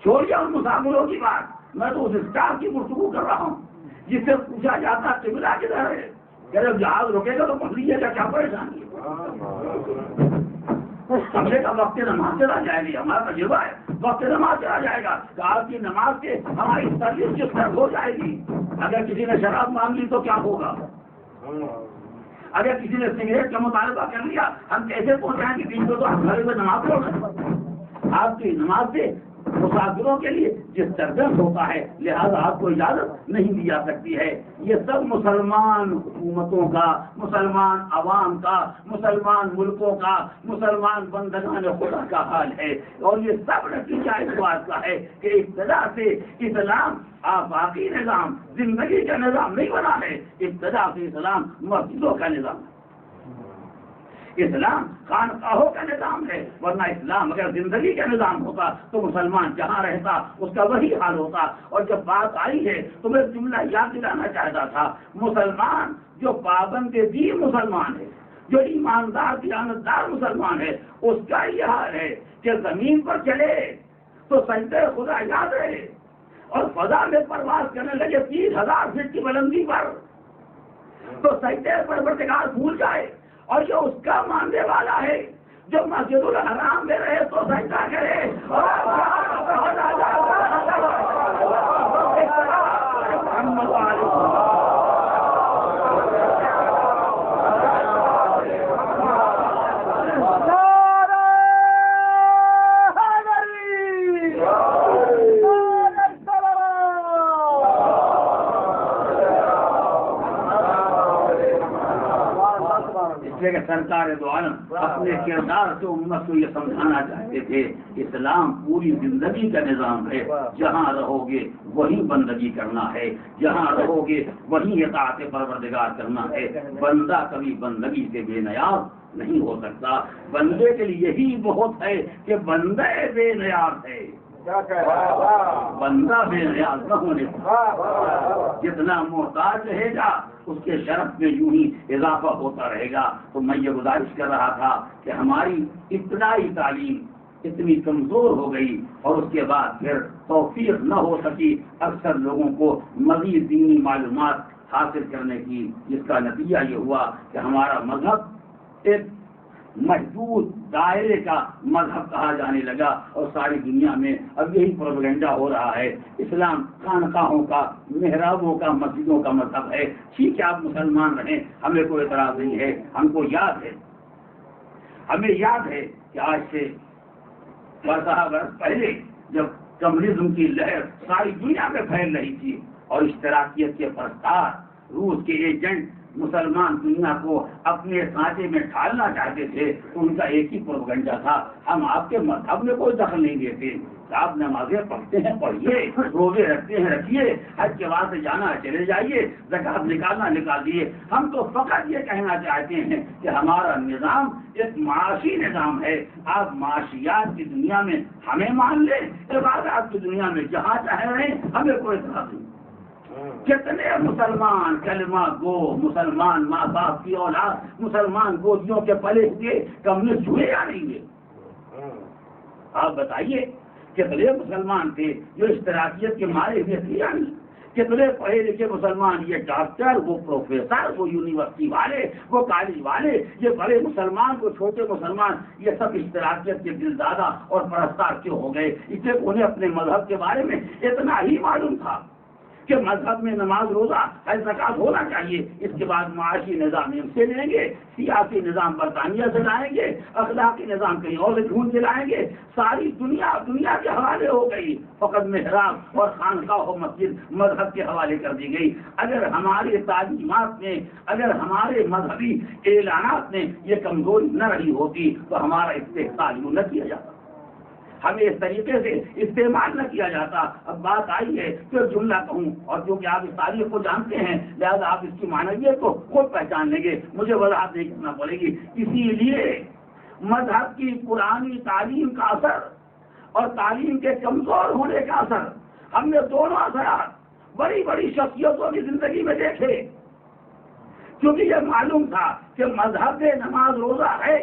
چھوڑیے ان مسافروں کی بات، میں تو اس اسٹاف کی گفتگو کر رہا ہوں جس سے پوچھا جاتا قبلہ کدھر ہے، کہ جب جہاز رکے گا تو پکڑ لیجیے گا، کیا پریشانی ہے؟ ہمیں کا وقت نماز چلا جائے گی، ہمارا تجربہ ہے وقت نماز چلا جائے گا کہ آپ کی نماز سے ہماری سروس جس طرح ہو جائے گی. اگر کسی نے شراب مانگ لی تو کیا ہوگا؟ اگر کسی نے سگریٹ کا مطالبہ کر لیا ہم کیسے پہنچائیں گے؟ دن کو تو ہم گھر میں نماز پڑھ رہے ہیں. آپ کی نماز سے مسافروں کے لیے جس سرگرم ہوتا ہے، لہذا آپ کو اجازت نہیں دی جا سکتی ہے۔ یہ سب مسلمان حکومتوں کا، مسلمان عوام کا، مسلمان ملکوں کا، مسلمان بندگان خدا کا حال ہے، اور یہ سب نتیجہ اس بات کا ہے کہ ابتدا سے اسلام آفاقی نظام، زندگی کا نظام نہیں بنا ہے، ابتدا سے اسلام مسجدوں کا نظام ہے، اسلام خانقاہوں کا نظام ہے، ورنہ اسلام اگر زندگی کا نظام ہوتا تو مسلمان جہاں رہتا اس کا وہی حال ہوتا۔ اور جب بات آئی ہے تو میں جملہ یاد دلانا چاہتا تھا، مسلمان جو پابند دین مسلمان ہے، جو ایماندار دیانتدار مسلمان ہے، اس کا یہ حال ہے کہ زمین پر چلے تو سجدہ خدا یاد رہے، اور فضا میں پرواز کرنے لگے 30,000 فٹ کی بلندی پر تو سجدہ پروردگار بھول جائے، اور جو اس کا ماننے والا ہے جو مسجد الحرام میں رہے تو سجدہ کرے۔ سرکار دو عالم اپنے کردار سے امت کو یہ سمجھانا چاہتے تھے، اسلام پوری زندگی کا نظام ہے، جہاں رہو گے وہیں بندگی کرنا ہے، جہاں رہو گے وہیں اطاعت پروردگار کرنا ہے۔ بندہ کبھی بندگی سے بے نیاز نہیں ہو سکتا، بندے کے لیے یہی بہت ہے کہ بندہ بے نیاز ہے، بندہ بے نیاز نہ ہونے پر جتنا محتاج رہے گا اس کے شرف میں یوں ہی اضافہ ہوتا رہے گا۔ تو میں یہ گزارش کر رہا تھا کہ ہماری ابتدائی تعلیم اتنی کمزور ہو گئی اور اس کے بعد پھر توفیق نہ ہو سکی اکثر لوگوں کو مزید دینی معلومات حاصل کرنے کی، جس کا نتیجہ یہ ہوا کہ ہمارا مذہب ایک محدود دائرے کا مذہب کہا جانے لگا، اور ساری دنیا میں اب یہی پروپیگنڈا ہو رہا ہے، اسلام خانقاہوں کا، محرابوں کا، مسجدوں کا مذہب ہے۔ ٹھیک ہے، آپ مسلمان رہیں، ہمیں کوئی اعتراض نہیں ہے، ہم کو یاد ہے، ہمیں یاد ہے کہ آج سے 12 برس پہلے جب کمیونزم کی لہر ساری دنیا میں پھیل رہی تھی اور اشتراکیت کے پرستار روس کے ایجنٹ مسلمان دنیا کو اپنے سانچے میں ڈھالنا چاہتے تھے، تو ان کا ایک ہی پروپیگنڈا تھا، ہم آپ کے مذہب میں کوئی دخل نہیں دیتے، آپ نمازیں پڑھتے ہیں پڑھیے، روزے رکھتے ہیں رکھیے، حج کے واسطے جانا ہے چلے جائیے، زکات نکالنا نکال دیے، ہم تو فقط یہ کہنا چاہتے ہیں کہ ہمارا نظام ایک معاشی نظام ہے، آپ معاشیات کی دنیا میں ہمیں مان لیں، عبادات کی دنیا میں جہاں چاہے رہیں، ہمیں کوئی اعتراض نہیں۔ کتنے مسلمان کلمہ گو، مسلمان ماں باپ کی اولاد، مسلمان گودیوں کے پلے ہوئے کمیونسٹ ہوئے یا نہیں ہوئے؟ آپ بتائیے کتنے مسلمان تھے جو اشتراکیت کے مارے ہوئے تھے یا نہیں؟ کتنے پڑھے لکھے مسلمان، یہ ڈاکٹر، وہ پروفیسر، وہ یونیورسٹی والے، وہ کالج والے، یہ بڑے مسلمان، وہ چھوٹے مسلمان، یہ سب اشتراکیت کے دلدادہ اور پرستار کیوں ہو گئے؟ اس لیے انہیں اپنے مذہب کے بارے میں اتنا ہی معلوم تھا کہ مذہب میں نماز روزہ حج زکات ہونا چاہیے، اس کے بعد معاشی نظام ان سے لیں گے، سیاسی نظام برطانیہ سے لائیں گے، اخلاقی نظام کہیں اور سے ڈھونڈ کے لائیں گے، ساری دنیا کے حوالے ہو گئی، فقط محراب اور خانقاہ و مسجد مذہب کے حوالے کر دی گئی۔ اگر ہماری تعلیمات میں، اگر ہمارے مذہبی اعلانات میں یہ کمزوری نہ رہی ہوتی تو ہمارا استحصال یوں نہ کیا جاتا، ہمیں اس طریقے سے استعمال نہ کیا جاتا۔ اب بات آئی ہے کہ جملہ کہوں، اور کیونکہ آپ اس تاریخ کو جانتے ہیں لہذا آپ اس کی معنویت کو خود پہچان لیں گے، مجھے وضاحت نہیں کرنا پڑے گی۔ اسی لیے مذہب کی پرانی تعلیم کا اثر اور تعلیم کے کمزور ہونے کا اثر، ہم نے دونوں اثرات بڑی بڑی شخصیتوں کی زندگی میں دیکھے، کیونکہ یہ معلوم تھا کہ مذہب میں نماز روزہ ہے،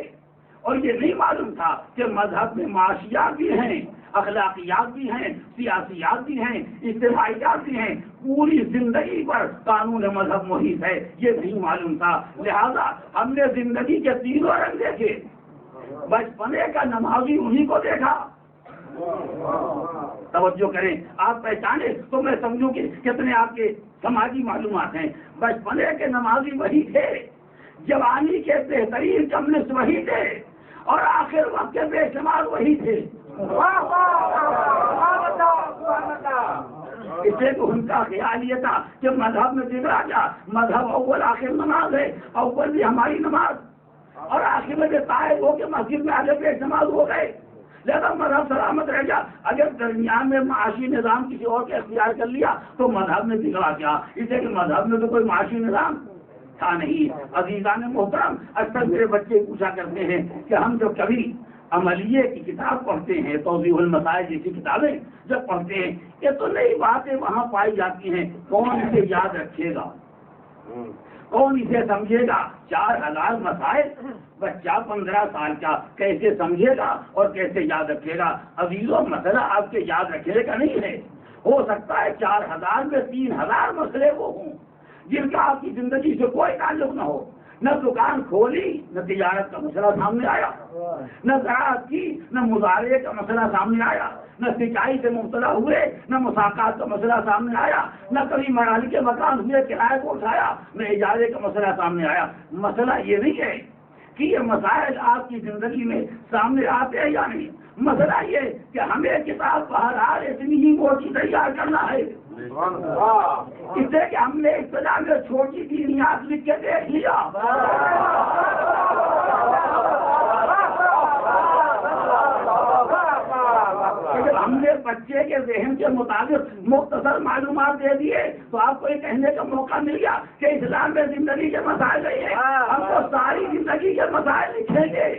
اور یہ نہیں معلوم تھا کہ مذہب میں معاشیات بھی ہیں، اخلاقیات بھی ہیں، سیاسیات بھی ہیں، اجتماعیات بھی ہیں، پوری زندگی پر قانون مذہب محیط ہے، یہ نہیں معلوم تھا۔ لہذا ہم نے زندگی کے تینوں رنگ دیکھے، بچپنے کا نمازی انہی کو دیکھا، توجہ کریں، آپ پہچانے تو میں سمجھوں کہ کتنے آپ کے سماجی معلومات ہیں۔ بچپنے کے نمازی وہی تھے، جوانی کے بہترین کمیونسٹ وہی تھے، اور آخر وقت کے بے شمار وہی تھے۔ اس لیے تو ان کا خیال یہ تھا کہ مذہب میں بگڑا کیا، مذہب اول آخر نماز ہے، اول بھی ہماری نماز اور آخر میں طائب ہو کے مسجد میں آگے پیش نماز ہو گئے، لہذا مذہب سلامت رہ گیا۔ اگر درمیان میں معاشی نظام کسی اور کے اختیار کر لیا تو مذہب میں بگڑا کیا، اس لیے کہ مذہب میں تو کوئی معاشی نظام تھا نہیں۔ عزیزان محترم، اکثر میرے بچے پوچھا کرتے ہیں کہ ہم جو کبھی عملیے کی کتاب پڑھتے ہیں، توضیح المسائل جیسی کتابیں جب پڑھتے ہیں، یہ تو نئی باتیں وہاں پائی جاتی ہیں، کون اسے یاد رکھے گا، کون اسے سمجھے گا؟ 4000 مسائل بچہ 15 سال کا کیسے سمجھے گا اور کیسے یاد رکھے گا؟ عزیزوں، مسئلہ آپ کے یاد رکھنے کا نہیں ہے، ہو سکتا ہے 4000 میں 3000 مسئلے وہ ہوں جن کا آپ کی زندگی سے کوئی تعلق نہ ہو، نہ دکان کھولی نہ تجارت کا مسئلہ سامنے آیا، نہ زراعت کی نہ مزارعے کا مسئلہ سامنے آیا، نہ سینچائی سے مبتلا ہوئے نہ مساقات کا مسئلہ سامنے آیا، نہ کبھی مرالی کے مکان ہوئے کرائے کو اٹھایا نہ اجارے کا مسئلہ سامنے آیا۔ مسئلہ یہ نہیں ہے کہ یہ مسائل آپ کی زندگی میں سامنے آتے ہیں یا نہیں، مسئلہ یہ کہ ہمیں کتاب بہرحال اتنی ہی موٹی تیار کرنا ہے، اس سے کہ ہم نے ابتدا میں چھوٹی دینیات لکھ کے دیکھ لیا، جب ہم نے بچے کے ذہن کے مطابق مختصر معلومات دے دیے تو آپ کو یہ کہنے کا موقع مل گیا کہ اسلام میں زندگی کے مسائل نہیں ہیں، ہم کو ساری زندگی کے مسائل لکھیں گے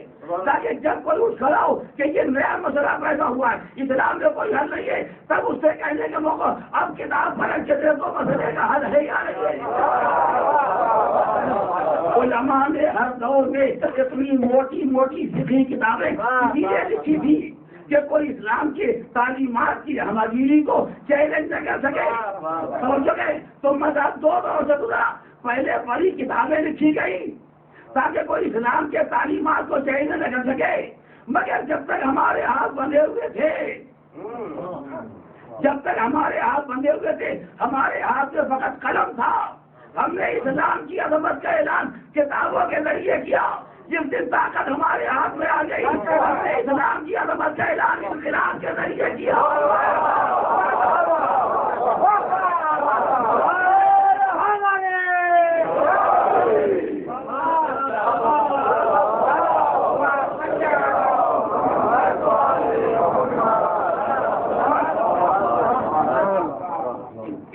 تاکہ جب کوئی اٹھ کھڑا ہو کہ یہ نیا مسئلہ پیدا ہوا ہے، اسلام میں کوئی حل نہیں ہے، تب اس سے کہنے کا موقع اب کتاب پلٹ کے دے تو مسئلے کا حل ہے یا نہیں ہے۔ علماء نے ہر دور میں اتنی موٹی موٹی فقہی کتابیں اسی لیے لکھی تھی کہ کوئی اسلام کی تعلیمات کی ہمگیری کو چیلنج نہ کر سکے، سمجھ گئے؟ تو مذہب 2 دور سے گزرا، پہلے بڑی کتابیں لکھی گئی تاکہ کوئی اسلام کے تعلیمات کو چیلنج نہ کر سکے، مگر جب تک ہمارے ہاتھ بندھے ہوئے تھے، جب تک ہمارے ہاتھ بندھے ہوئے تھے، ہمارے ہاتھ میں فقط قلم تھا، ہم نے اسلام کی عظمت کا اعلان کتابوں کے ذریعے کیا۔ جس دن طاقت ہمارے ہاتھ میں آ گئی، ہم نے اسلام کی عظمت کا اعلان انقلاب کے ذریعے کیا۔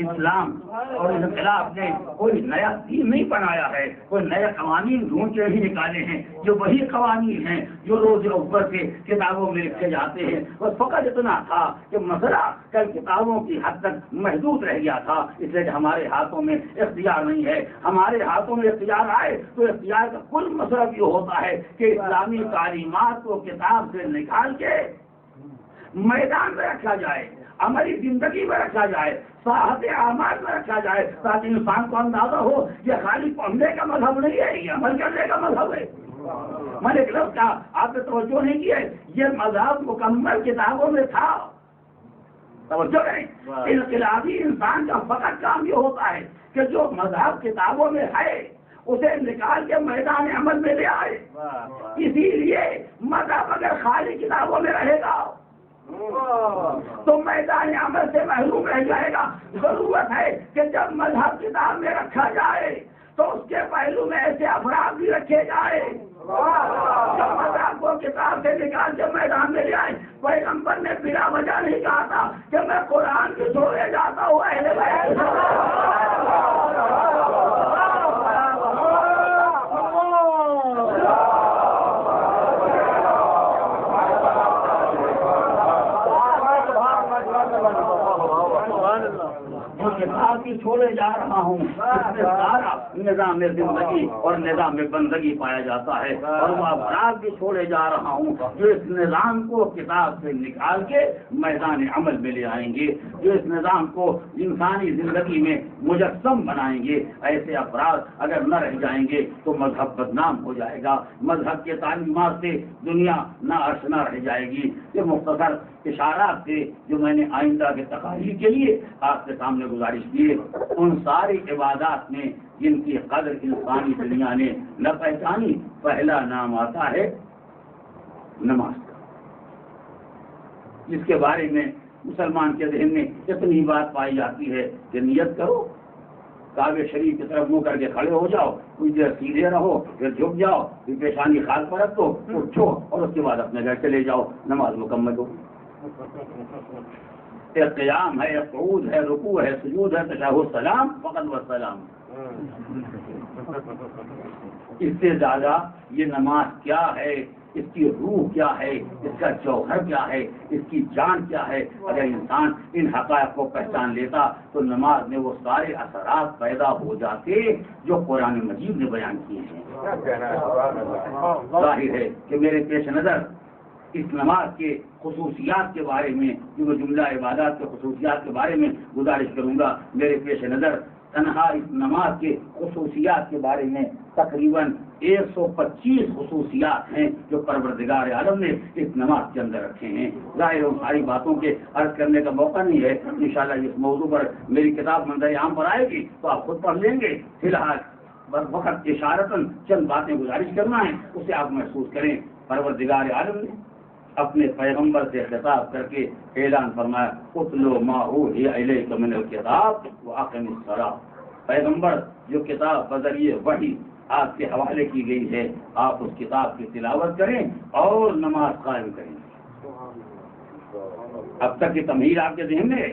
اسلام اور انقلاب نے کوئی نیا دین نہیں بنایا ہے، کوئی نئے قوانین ڈھونڈ کے ہی نکالے ہیں، جو وہی قوانین ہیں جو روز اول سے کتابوں میں لکھے جاتے ہیں۔ بس فقط اتنا تھا کہ مسئلہ کل کتابوں کی حد تک محدود رہ گیا تھا، اس لیے کہ ہمارے ہاتھوں میں اختیار نہیں ہے۔ ہمارے ہاتھوں میں اختیار آئے تو اختیار کا کل مطلب یہ ہوتا ہے کہ اسلامی تعلیمات کو کتاب سے نکال کے میدان میں رکھا جائے، ہماری زندگی میں رکھا جائے، ساحت اعمال میں رکھا جائے، تاکہ انسان کو اندازہ ہو یہ خالی پڑھنے کا مذہب نہیں ہے، یہ عمل کرنے کا مذہب ہے۔ میں نے ایک لفظ کہا، آپ نے توجہ نہیں کی ہے، یہ مذہب مکمل کتابوں میں تھا۔ توجہ کریں، انقلابی انسان کا فقط کام یہ ہوتا ہے کہ جو مذہب کتابوں میں ہے اسے نکال کے میدان عمل میں لے آئے۔ اسی لیے مذہب اگر خالی کتابوں میں رہے گا تو میدان عمل سے محروم رہ جائے گا۔ ضرورت ہے کہ جب مذہب کتاب میں رکھا جائے تو اس کے پہلو میں ایسے افراد بھی رکھے جائے جو مذہب کو کتاب سے نکال کے میدان میں لے آئے۔ پیغمبر نے بلا وجہ نہیں کہا تھا کہ میں قرآن کے چھوڑے جاتا ہوں اہل بیت۔ کتاب کی چھوڑے جا رہا ہوں، اس میں سارا نظام زندگی اور نظام بندگی پایا جاتا ہے، اور وہ افراد بھی چھوڑے جا رہا ہوں جو اس نظام کو کتاب سے نکال کے میدان عمل میں لے آئیں گے، جو اس نظام کو انسانی زندگی میں مجسم بنائیں گے۔ ایسے افراد اگر نہ رہ جائیں گے تو مذہب بدنام ہو جائے گا، مذہب کے تعلیمات سے دنیا ناآشنا رہ جائے گی۔ یہ مختصر اشارات تھے جو میں نے آئندہ کے تقاریر کے لیے آپ کے سامنے گزارش کی ہے۔ ان ساری عبادات میں جن کی قدر انسانی دنیا نے نہ پہچانی، پہلا نام آتا ہے نماز کا، جس کے بارے میں مسلمان کے ذہن میں اتنی بات پائی جاتی ہے کہ نیت کرو، کعبہ شریف کی طرف منہ کر کے کھڑے ہو جاؤ، کچھ دیر سیدھے رہو، پھر جھک جاؤ، پھر پیشانی خاک پر رکھو، اٹھو اور اس کے بعد اپنے گھر چلے جاؤ، نماز مکمل ہو۔ ایک قیام ہے، ایک قعود ہے، رکوع ہے، سجود ہے، تشہد، سلام، فقط والسلام۔ اس سے زیادہ یہ نماز کیا ہے، اس کی روح کیا ہے، اس کا جوہر کیا ہے، اس کی جان کیا ہے، اگر انسان ان حقائق کو پہچان لیتا تو نماز میں وہ سارے اثرات پیدا ہو جاتے جو قرآن مجید نے بیان کیے ہیں۔ ظاہر ہے کہ میرے پیش نظر اس نماز کے خصوصیات کے بارے میں، جو جملہ عبادات کے خصوصیات کے بارے میں گزارش کروں گا، میرے پیش نظر تنہا اس نماز کے خصوصیات کے بارے میں تقریباً 125 خصوصیات ہیں جو پروردگار عالم نے اس نماز کے اندر رکھے ہیں۔ ظاہر ان ساری باتوں کے عرض کرنے کا موقع نہیں ہے، انشاءاللہ اس موضوع پر میری کتاب منظر عام پر آئے گی تو آپ خود پڑھ لیں گے۔ فی الحال وقت اشارتاً چند باتیں گزارش کرنا ہے، اسے آپ محسوس کریں۔ پروردگار عالم نے اپنے پیغمبر سے خطاب کر کے اعلان فرمایا، اتلو ما اوحی الیک من الکتاب واقم الصلاۃ۔ پیغمبر جو کتاب بذریعہ وحی آپ کے حوالے کی گئی ہے، آپ اس کتاب کی تلاوت کریں اور نماز قائم کریں۔ اب تک کی تمہید آپ کے ذہن میں ہے،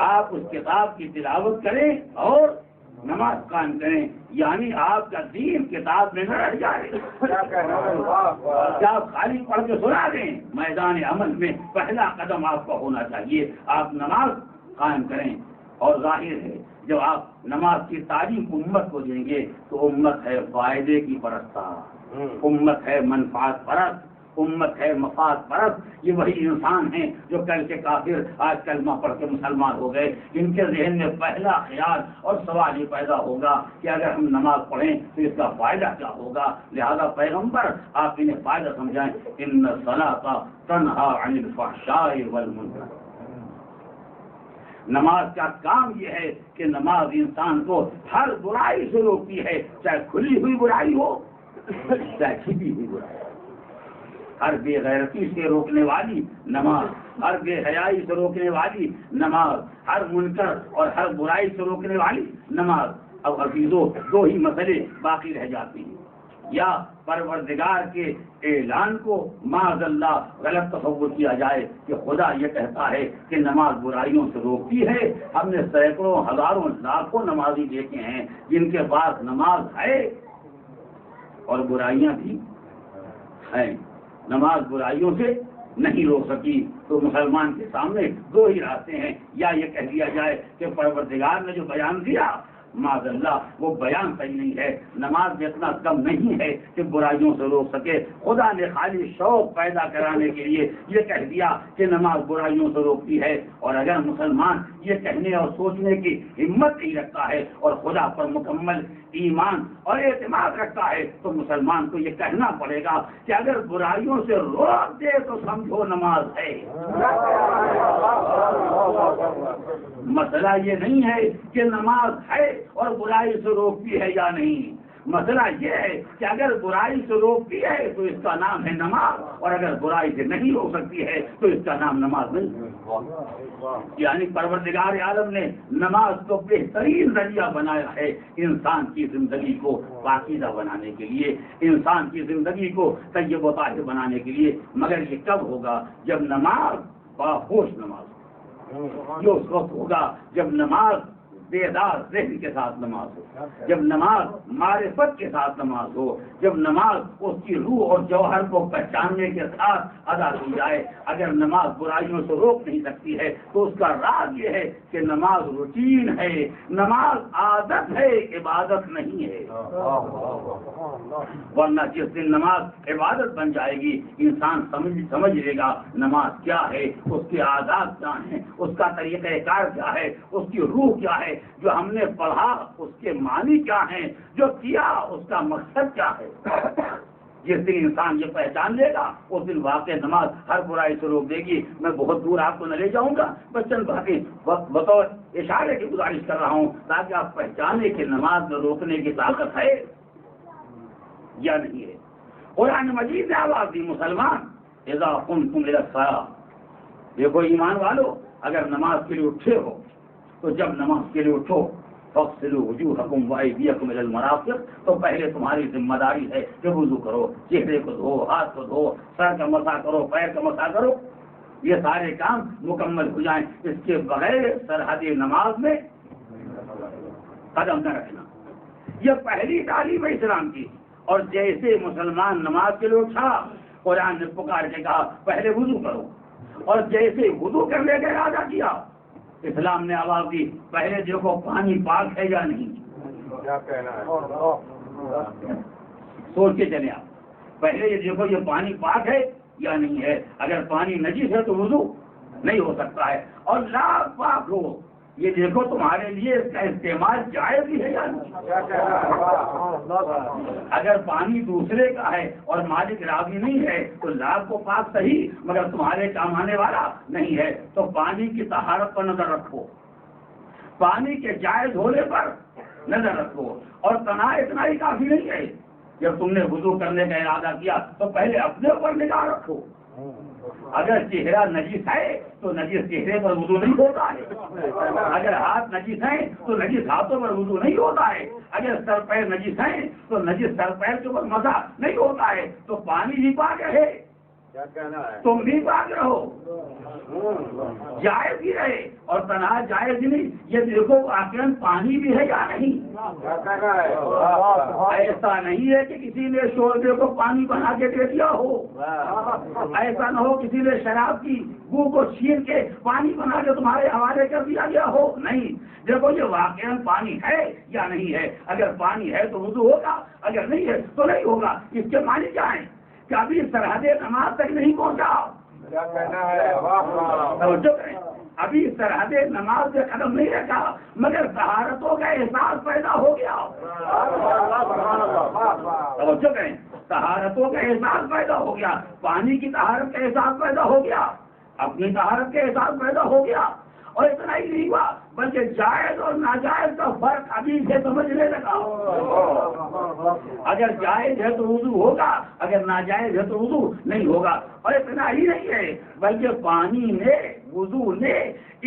آپ اس کتاب کی تلاوت کریں اور نماز قائم کریں، یعنی آپ کا دین کتاب میں نہ رہ جائے، کیا آپ خالی پڑھ کے سنا دیں۔ میدان عمل میں پہلا قدم آپ کا ہونا چاہیے، آپ نماز قائم کریں۔ اور ظاہر ہے جب آپ نماز کی تعلیم امت کو دیں گے تو امت ہے فائدے کی پرستار، امت ہے منفعت پرست، امت ہے مفاد پرست۔ یہ وہی انسان ہیں جو کل کے کافر آج کلمہ پڑھ کے مسلمان ہو گئے، جن کے ذہن میں پہلا خیال اور سوال یہ پیدا ہوگا کہ اگر ہم نماز پڑھیں تو اس کا فائدہ کیا ہوگا۔ لہذا پیغمبر آپ انہیں فائدہ سمجھائیں، ان الصلاۃ تنہی عن الفحشاء والمنکر۔ نماز کا کام یہ ہے کہ نماز انسان کو ہر برائی سے روکتی ہے، چاہے کھلی ہوئی برائی ہو چاہے چھپی ہوئی برائی ہو۔ ہر بے غیرتی سے روکنے والی نماز، ہر بے حیائی سے روکنے والی نماز، ہر منکر اور ہر برائی سے روکنے والی نماز۔ اب عزیزو دو ہی مسئلے باقی رہ جاتے ہیں، یا پروردگار کے اعلان کو معاذ اللہ غلط تصور کیا جائے کہ خدا یہ کہتا ہے کہ نماز برائیوں سے روکتی ہے۔ ہم نے سینکڑوں ہزاروں لاکھوں نمازی دیکھے ہیں جن کے پاس نماز ہے اور برائیاں بھی ہیں، نماز برائیوں سے نہیں روک سکی۔ تو مسلمان کے سامنے دو ہی راستے ہیں، یا یہ کہہ دیا جائے کہ پروردگار نے جو بیان دیا معاذ اللہ وہ بیان صحیح نہیں ہے، نماز میں اتنا کم نہیں ہے کہ برائیوں سے روک سکے۔ خدا نے خالی شوق پیدا کرانے کے لیے یہ کہہ دیا کہ نماز برائیوں سے روکتی ہے، اور اگر مسلمان یہ کہنے اور سوچنے کی ہمت نہیں رکھتا ہے اور خدا پر مکمل ایمان اور اعتماد رکھتا ہے تو مسلمان کو یہ کہنا پڑے گا کہ اگر برائیوں سے روک دے تو سمجھو نماز ہے۔ مسئلہ یہ نہیں ہے کہ نماز ہے اور برائی سے روکتی ہے یا نہیں، مسئلہ یہ ہے کہ اگر برائی سے روکتی ہے تو اس کا نام ہے نماز، اور اگر برائی سے نہیں روک سکتی ہے تو اس کا نام نماز نہیں۔ یعنی پروردگار عالم نے نماز کو بہترین ذریعہ بنایا ہے انسان کی زندگی کو پاکیزہ بنانے کے لیے، انسان کی زندگی کو طیب و طاہر بنانے کے لیے۔ مگر یہ کب ہوگا؟ جب نماز باہوش نماز ہو، یہ اس وقت ہوگا جب نماز بیدار ذہن کے ساتھ نماز ہو، جب نماز معرفت کے ساتھ نماز ہو، جب نماز اس کی روح اور جوہر کو پہچاننے کے ساتھ ادا کی جائے۔ اگر نماز برائیوں سے روک نہیں سکتی ہے تو اس کا راز یہ ہے کہ نماز روٹین ہے، نماز عادت ہے، عبادت نہیں ہے۔ ورنہ جس دن نماز عبادت بن جائے گی انسان سمجھ لے گا نماز کیا ہے، اس کے آداب کیا ہیں، اس کا طریقہ کار کیا ہے، اس کی روح کیا ہے، جو ہم نے پڑھا اس کے معنی کیا ہیں، جو کیا اس کا مقصد کیا ہے۔ جس دن انسان یہ پہچان لے گا اس دن واقع نماز ہر برائی سے روک دے گی۔ میں بہت دور آپ کو نہ لے جاؤں گا، بس چند باتیں بطور اشارے کی گزارش کر رہا ہوں تاکہ آپ پہچانے کہ نماز میں روکنے کی طاقت ہے یا نہیں ہے۔ قرآن مجید نے آواز دی، مسلمان اذا قمتم الی الصلاۃ، دیکھو ایمان والو اگر نماز کے لیے اٹھے ہو تو جب نماز کے لیے اٹھو فاغسلوا وجوہکم وایدیکم الی المرافق، تو پہلے تمہاری ذمہ داری ہے کہ وضو کرو، چہرے کو دھو، ہاتھ کو دھو، سر کا مسح کرو، پیر کا مسح کرو، یہ سارے کام مکمل ہو جائیں۔ اس کے بغیر سرحد نماز میں قدم نہ رکھنا، یہ پہلی تعلیم ہے اسلام کی۔ اور جیسے مسلمان نماز کے لیے اٹھا، قرآن نے پکار کے کہا پہلے وضو کرو، اور جیسے وضو کرنے کا ارادہ کیا اسلام نے آواز دی پہلے دیکھو پانی پاک ہے یا نہیں۔ سوچ کے چلے آپ، پہلے یہ دیکھو یہ پانی پاک ہے یا نہیں ہے۔ اگر پانی نجس ہے تو وضو نہیں ہو سکتا ہے، اور لا پاک ہو یہ دیکھو تمہارے لیے اس کا استعمال جائز بھی ہے یا نہیں۔ اگر پانی دوسرے کا ہے اور مالک راضی نہیں ہے تو لاکھ کو پاک صحیح مگر تمہارے کام آنے والا نہیں ہے، تو پانی کی طہارت پر نظر رکھو، پانی کے جائز ہونے پر نظر رکھو، اور اتنا ہی کافی نہیں ہے۔ جب تم نے وضو کرنے کا ارادہ کیا تو پہلے اپنے اوپر نگاہ رکھو، اگر چہرہ نجس ہے تو نجس چہرے پر وضو نہیں ہوتا ہے، اگر ہاتھ نجس ہیں تو نجس ہاتھوں پر وضو نہیں ہوتا ہے، اگر سر پیر نجس ہیں تو نجس سر پیر کے اوپر مسح نہیں ہوتا ہے۔ تو پانی بھی پاک ہے، تم بھی پاک رہو، جائز بھی رہے، اور تنہا جائز نہیں یہ دیکھو واقعاً پانی بھی ہے یا نہیں۔ ایسا نہیں ہے کہ کسی نے شوربے کو پانی بنا کے دے دیا ہو، ایسا نہ ہو کسی نے شراب کی بو کو چھین کے پانی بنا کے تمہارے حوالے کر دیا گیا ہو، نہیں، دیکھو یہ واقعاً پانی ہے یا نہیں ہے۔ اگر پانی ہے تو وضو ہوگا، اگر نہیں ہے تو نہیں ہوگا۔ اس کے معنی کیا ہیں کہ ابھی سرحد نماز تک نہیں پہنچا، توجہ کریں، ابھی سرحد نماز سے قدم نہیں رکھا مگر طہارتوں کا احساس پیدا ہو گیا، توجہ کریں، طہارتوں کا احساس پیدا ہو گیا، پانی کی طہارت کا احساس پیدا ہو گیا، اپنی طہارت کا احساس پیدا ہو گیا، اور اتنا ہی نہیں ہوا بلکہ جائز اور ناجائز کا فرق ابھی سے سمجھنے لگا۔ اگر جائز ہے تو وضو ہوگا، اگر ناجائز ہے تو وضو نہیں ہوگا۔ اور اتنا ہی نہیں ہے بلکہ پانی نے، وضو نے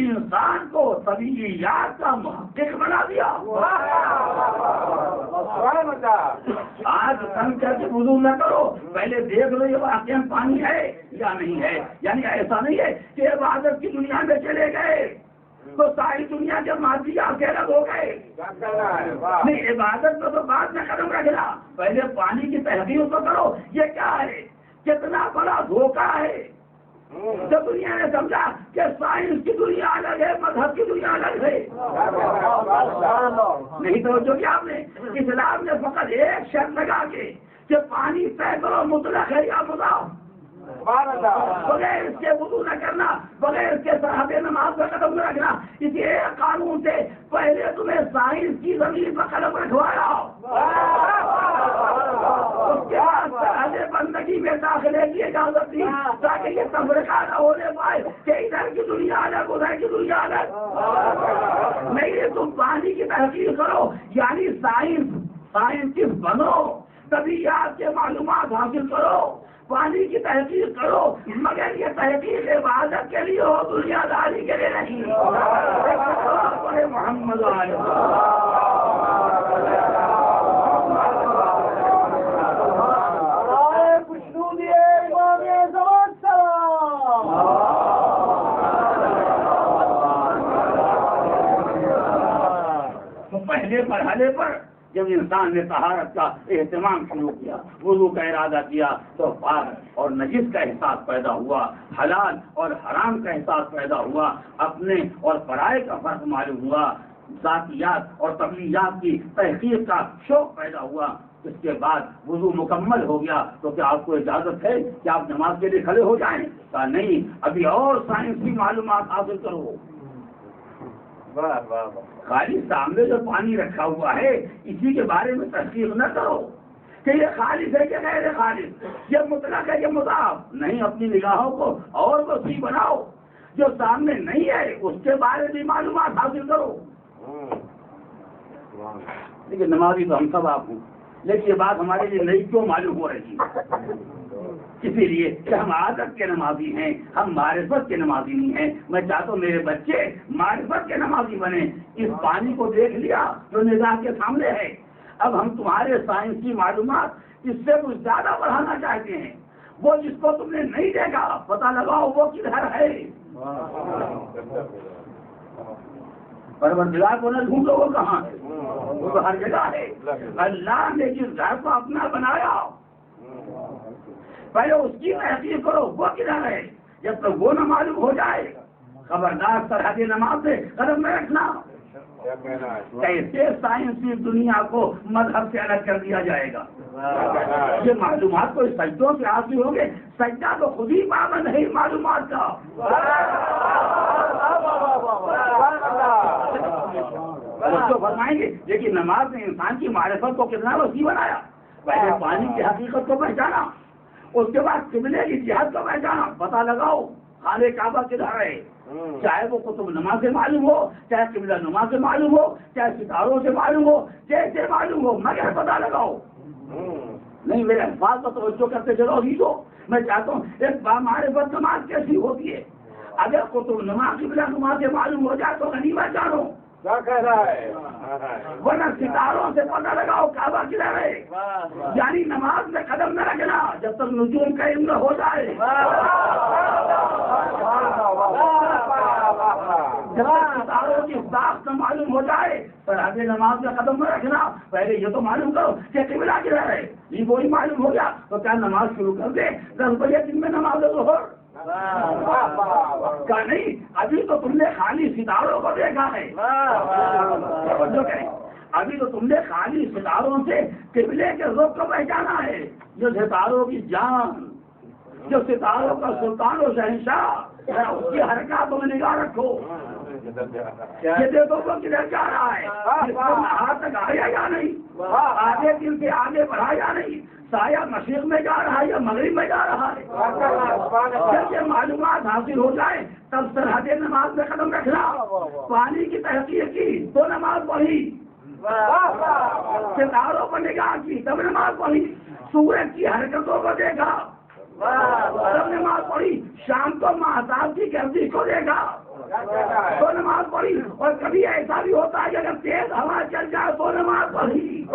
انسان کو طبیعیات کا محقق بنا دیا۔ آج تنگ کر کے وضو نہ کرو، پہلے دیکھ لو یہ واقعی پانی ہے یا نہیں ہے۔ یعنی ایسا نہیں ہے کہ عبادت کی دنیا میں چلے گئے تو ساری دنیا کے مادیات سے الگ ہو گئے، نہیں، عبادت تو بعد میں قدم رکھنا، پہلے پانی کی تحقیق تو کرو یہ کیا ہے، کتنا بڑا دھوکہ ہے۔ تو دنیا نے سمجھا کہ سائنس کی دنیا الگ ہے، مذہب کی دنیا الگ ہے، نہیں توجہ کیا آپ نے؟ اسلام نے فقط ایک شرط لگا کے کہ پانی طے کرو مطلق ہے یا مضاف، بغیر اس کے وضو نہ کرنا، بغیر اس کے سرحد نماز کا قدم نہ رکھنا۔ اسی ایک قانون سے پہلے تمہیں سائنس کی زمین پر قدم رکھوایا، اس کے بعد سرحد بندگی میں داخلے کی اجازت دی تاکہ یہ تفرقہ نہ ہونے پائے کہ ادھر کی دنیا الگ ادھر کی دنیا الگ، نہیں، تم پانی کی تحقیق کرو، یعنی سائنسسٹ بنو، طبیعیات کے معلومات حاصل کرو، پانی کی تحقیق کرو، مگر یہ تحقیق عبادت کے لیے ہو، دنیا داری کے لیے نہیں۔ محمد تو پہلے مرحلے پر جب انسان نے طہارت کا اہتمام شروع کیا، وضو کا ارادہ کیا، تو پاک اور نجس کا احساس پیدا ہوا، حلال اور حرام کا احساس پیدا ہوا، اپنے اور پرائے کا فرق معلوم ہوا، ذاتیات اور طبیعیات کی تحقیق کا شوق پیدا ہوا۔ اس کے بعد وضو مکمل ہو گیا تو کیا آپ کو اجازت ہے کہ آپ نماز کے لیے کھڑے ہو جائیں؟ کہا نہیں، ابھی اور سائنس کی معلومات حاصل کرو۔ خالی سامنے جو پانی رکھا ہوا ہے اسی کے بارے میں تحقیق نہ کرو کہ یہ خالص ہے کہ غیر خالص، یہ مطلق ہے کہ مضاف، نہیں، اپنی نگاہوں کو اور وسیع بناؤ، جو سامنے نہیں ہے اس کے بارے میں معلومات حاصل کرو۔ لیکن نمازی تو ہم سب آپ ہوں، لیکن یہ بات ہمارے لیے نہیں کیوں معلوم ہو رہی ہے؟ اسی لیے کہ ہم عادت کے نمازی ہیں، ہم معرفت کے نمازی نہیں ہیں۔ میں چاہتا ہوں میرے بچے معرفت کے نمازی بنے۔ اس پانی کو دیکھ لیا جو نگاہ کے سامنے ہے، اب ہم تمہارے سائنسی معلومات اس سے کچھ زیادہ بڑھانا چاہتے ہیں۔ وہ جس کو تم نے نہیں دیکھا پتہ لگاؤ وہ کدھر ہے۔ پروردگار کو نہ ڈھونڈو وہ کہاں ہے، وہ تو ہر جگہ ہے۔ اللہ نے جس گھر کو اپنا بنایا پہلے اس کی تحقیق کرو وہ کدھر ہے۔ جب تک وہ نہ معلوم ہو جائے خبردار سرحد نماز سے قدم میں رکھنا۔ کیسے سائنسی دنیا کو مذہب سے الگ کر دیا جائے گا؟ یہ معلومات کو سجدوں سے حاصل ہوں گے، سجدہ تو خود ہی پابند ہے معلومات کا۔ تو فرمائیں گے لیکن نماز نے انسان کی معرفت کو کتنا وسیع بنایا۔ پہلے پانی کی حقیقت کو پہچانا، اس کے بعد قبلے کی جہت کو پہچانا، پتہ لگاؤ خانہ کعبہ کدھر ہے۔ چاہے وہ قطب نما سے معلوم ہو، چاہے قبلہ نما سے معلوم ہو، چاہے ستاروں سے معلوم ہو، جیسے معلوم ہو، مگر پتہ لگاؤ۔ نہیں میرے الفاظ پر توجہ کرتے چلو ہی تو میں چاہتا ہوں ایک بامعرفت نماز کیسی ہوتی ہے۔ اگر قطب نما قبلہ نما سے معلوم ہو جائے تو غنیمت جانو، کیا کہہ رہا ہے؟ ورنہ ستاروں سے پتہ لگاؤ کعبہ کدھر ہے۔ یعنی نماز میں قدم نہ رکھنا جب تک نجوم کا علم نہ ہو جائے، جب تک ستاروں کی ساخت نہ معلوم ہو جائے سرحد نماز میں قدم نہ رکھنا۔ پہلے یہ تو معلوم کرو کہ قبلہ کدھر ہے، یہ وہی معلوم ہو گیا تو کیا نماز شروع کر دے 10 بجے دن میں نماز ظہر کا نہیں؟ ابھی تو تم نے خالی ستاروں کو دیکھا ہے۔ ابھی تو تم نے خالی ستاروں سے قبلے کے رخ کو پہچانا ہے۔ جو ستاروں کی جان، جو ستاروں کا سلطان و شہنشاہ، اس کی حرکاتوں میں نگاہ رکھو۔ یہ دیکھو وہ کدھر جا رہا ہے، ہاتھ تک آیا یا نہیں، آگے دل سے آگے بڑھا یا نہیں، سایہ مشرق میں جا رہا ہے یا مغرب میں جا رہا ہے۔ جب یہ معلومات حاصل ہو جائے تب سرحد نماز میں قدم رکھنا۔ پانی کی تحقیق کی تو نماز پڑھی، ستاروں پر نگاہ کی تب نماز پڑھی، سورج کی حرکتوں کو دیکھا تب نماز پڑھی، شام کو مہتاب کی گردش کو دیکھا تو نماز پڑھی، اور کبھی ایسا بھی ہوتا ہے کہ اگر تیز ہوا چل جائے تو نماز پڑھی۔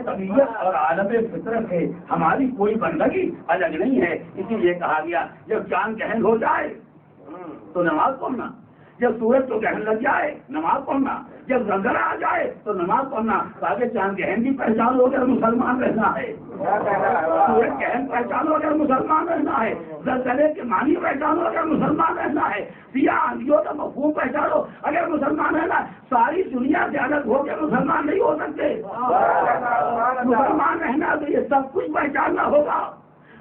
طبیعت اور عالم فطرت ہے، ہماری کوئی بندگی الگ نہیں ہے۔ اسی لیے کہا گیا جب چاند گہن ہو جائے تو نماز پڑھنا، جب سورج کو گہن لگ جائے نماز پڑھنا، جب زلزلہ آ جائے تو نماز پڑھنا، تاکہ چاند گہن بھی پہچان ہو اگر مسلمان رہنا ہے، سورج گہن پہچان ہو اگر مسلمان رہنا ہے، زلزلے کے معنی پہچانو اگر مسلمان رہنا ہے، سیاہ آندھیوں کا مفہوم پہچانو اگر مسلمان رہنا ہے۔ ساری دنیا سے الگ ہو کے مسلمان نہیں ہو سکتے، مسلمان رہنا تو یہ سب کچھ پہچاننا ہوگا۔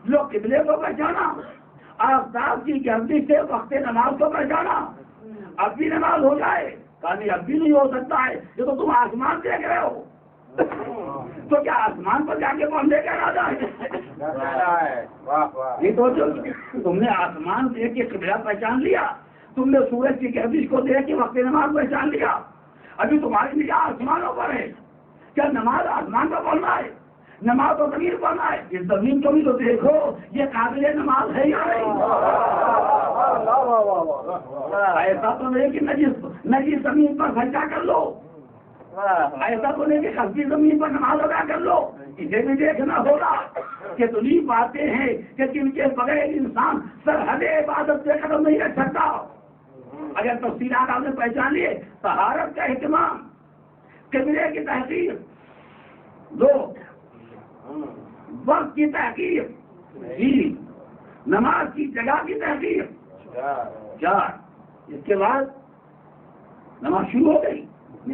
لوگ قبلے کو پہچانا، آفتاب کی گردش سے وقت نماز کو پہچانا، اب بھی نماز ہو جائے، کبھی اب بھی نہیں ہو سکتا ہے، یہ تو تم آسمان دیکھ رہے ہو، تو کیا آسمان پر جا کے پہنچنے کا ارادہ ہے؟ یہ تو تم نے آسمان دیکھ کے قبلہ پہچان لیا، تم نے سورج کی گردش کو دیکھ کے وقت نماز پہچان لیا، ابھی تمہاری نگاہ آسمانوں پر ہے، کیا نماز آسمان پر پڑھنا ہے؟ نماز تو زمین پڑھنا ہے، اس زمین کو بھی تو دیکھو یہ قابل نماز ہے یا نہیں؟ ایسا تو نہیں کہ نجی زمین پر سجدہ کر لو، ایسا تو نہیں کہ خفی زمین پر نماز ادا کر لو، اسے بھی دیکھنا ہوگا کہ کتنی باتیں ہیں کہ جن کے بغیر انسان سرحد عبادت سے قدم نہیں رکھ سکتا۔ اگر تفصیلات آپ نے پہچان لیے، طہارت کا اہتمام، قبلے کی تحقیق، 2 وقت کی تحقیق، 3 نماز کی جگہ کی تحقیق، 4 اس کے بعد نماز شروع ہو گئی،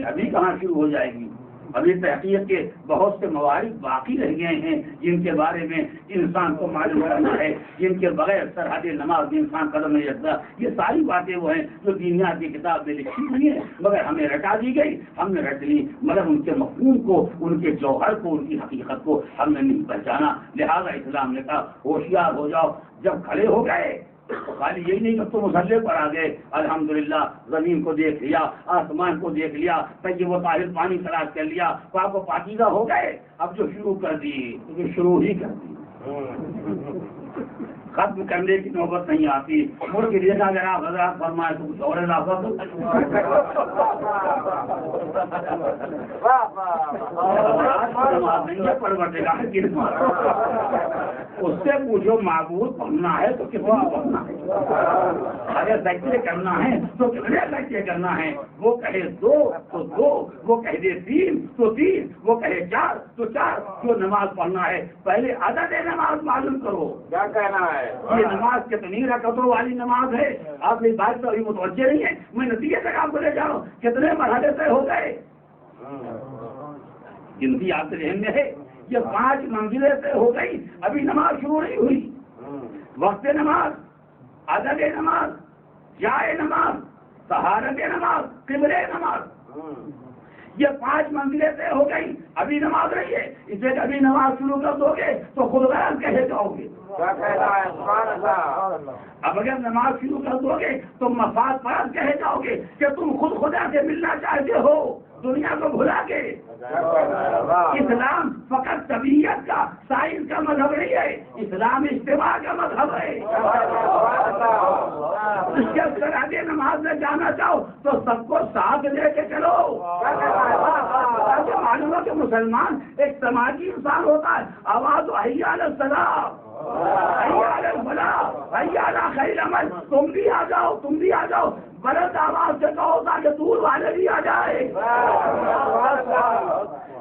ابھی کہاں شروع ہو جائے گی؟ ابھی تحقیق کے بہت سے موارد باقی رہ گئے ہیں جن کے بارے میں انسان کو معلوم کرنا ہے، جن کے بغیر سرحد نماز میں انسان قدم نہیں رکھتا۔ یہ ساری باتیں وہ ہیں جو دینیات کی کتاب میں لکھی ہوئی ہیں، مگر ہمیں رٹا دی گئی، ہم نے رٹ لی، مگر ان کے مفہوم کو، ان کے جوہر کو، ان کی حقیقت کو ہم نے نہیں پہچانا۔ لہذا اسلام نے کہا ہوشیار ہو جاؤ، جب کھڑے ہو گئے خالی یہی نہیں کہ تم مسلح پر آ گئے، الحمدللہ زمین کو دیکھ لیا، آسمان کو دیکھ لیا، طیب و طاہر پانی تلاش کر لیا، پاک و پاکیزہ ہو گئے، اب جو شروع کر دی تو شروع ہی کر دی، ختم کرنے کی نوبت نہیں آتی۔ مڑ کے دیکھا اگر آپ حضرات فرمائے تو کچھ اور اضافہ تو اس سے پوچھو معبود بننا ہے تو کتنا بننا ہے، اگر سجدے کرنا ہے تو کتنے سجدے کرنا ہے، وہ کہے دو تو دو، وہ کہہ دے تین تو تین، وہ کہے چار تو چار، جو نماز پڑھنا ہے پہلے عدد نماز معلوم کرو، کیا کہنا ہے یہ نماز کتنی رکعتوں والی نماز ہے، آپ نے بات تو ابھی متوجہ نہیں ہے، میں نتیجے تک آپ کو لے جا رہا ہوں، کتنے مرحلے طے ہو گئے، گنتی آپ کے ذہن میں ہے، یہ 5 منزلیں طے ہو گئی، ابھی نماز شروع نہیں ہوئی، وقت نماز، عدد نماز، جائے نماز، طہارت نماز، قبلہ نماز، یہ 5 منزلیں طے ہو گئی، ابھی نماز رہی ہے، اسے ابھی نماز شروع کر دو گے تو خود غرض کہے جاؤ گے، اب اگر نماز شروع کر دو گے تو مفاد پرست کہے جاؤ گے کہ تم خود خدا سے ملنا چاہتے ہو دنیا کو بھلا کے۔ اسلام فقط طبیعت کا، سائنس کا مذہب نہیں ہے، اسلام اجتماع کا مذہب ہے۔ جب سرحد نماز میں جانا چاہو تو سب کو ساتھ لے کے چلو، تاکہ معلوم ہو کہ مسلمان ایک سماجی انسان ہوتا ہے۔ آواز حی علی الصلاۃ، حی علی الفلاح، حی علی خیر عمل، تم بھی آ جاؤ، تم بھی آ جاؤ، بلند آواز سے کہو تاکہ دور والے بھی آ جائے۔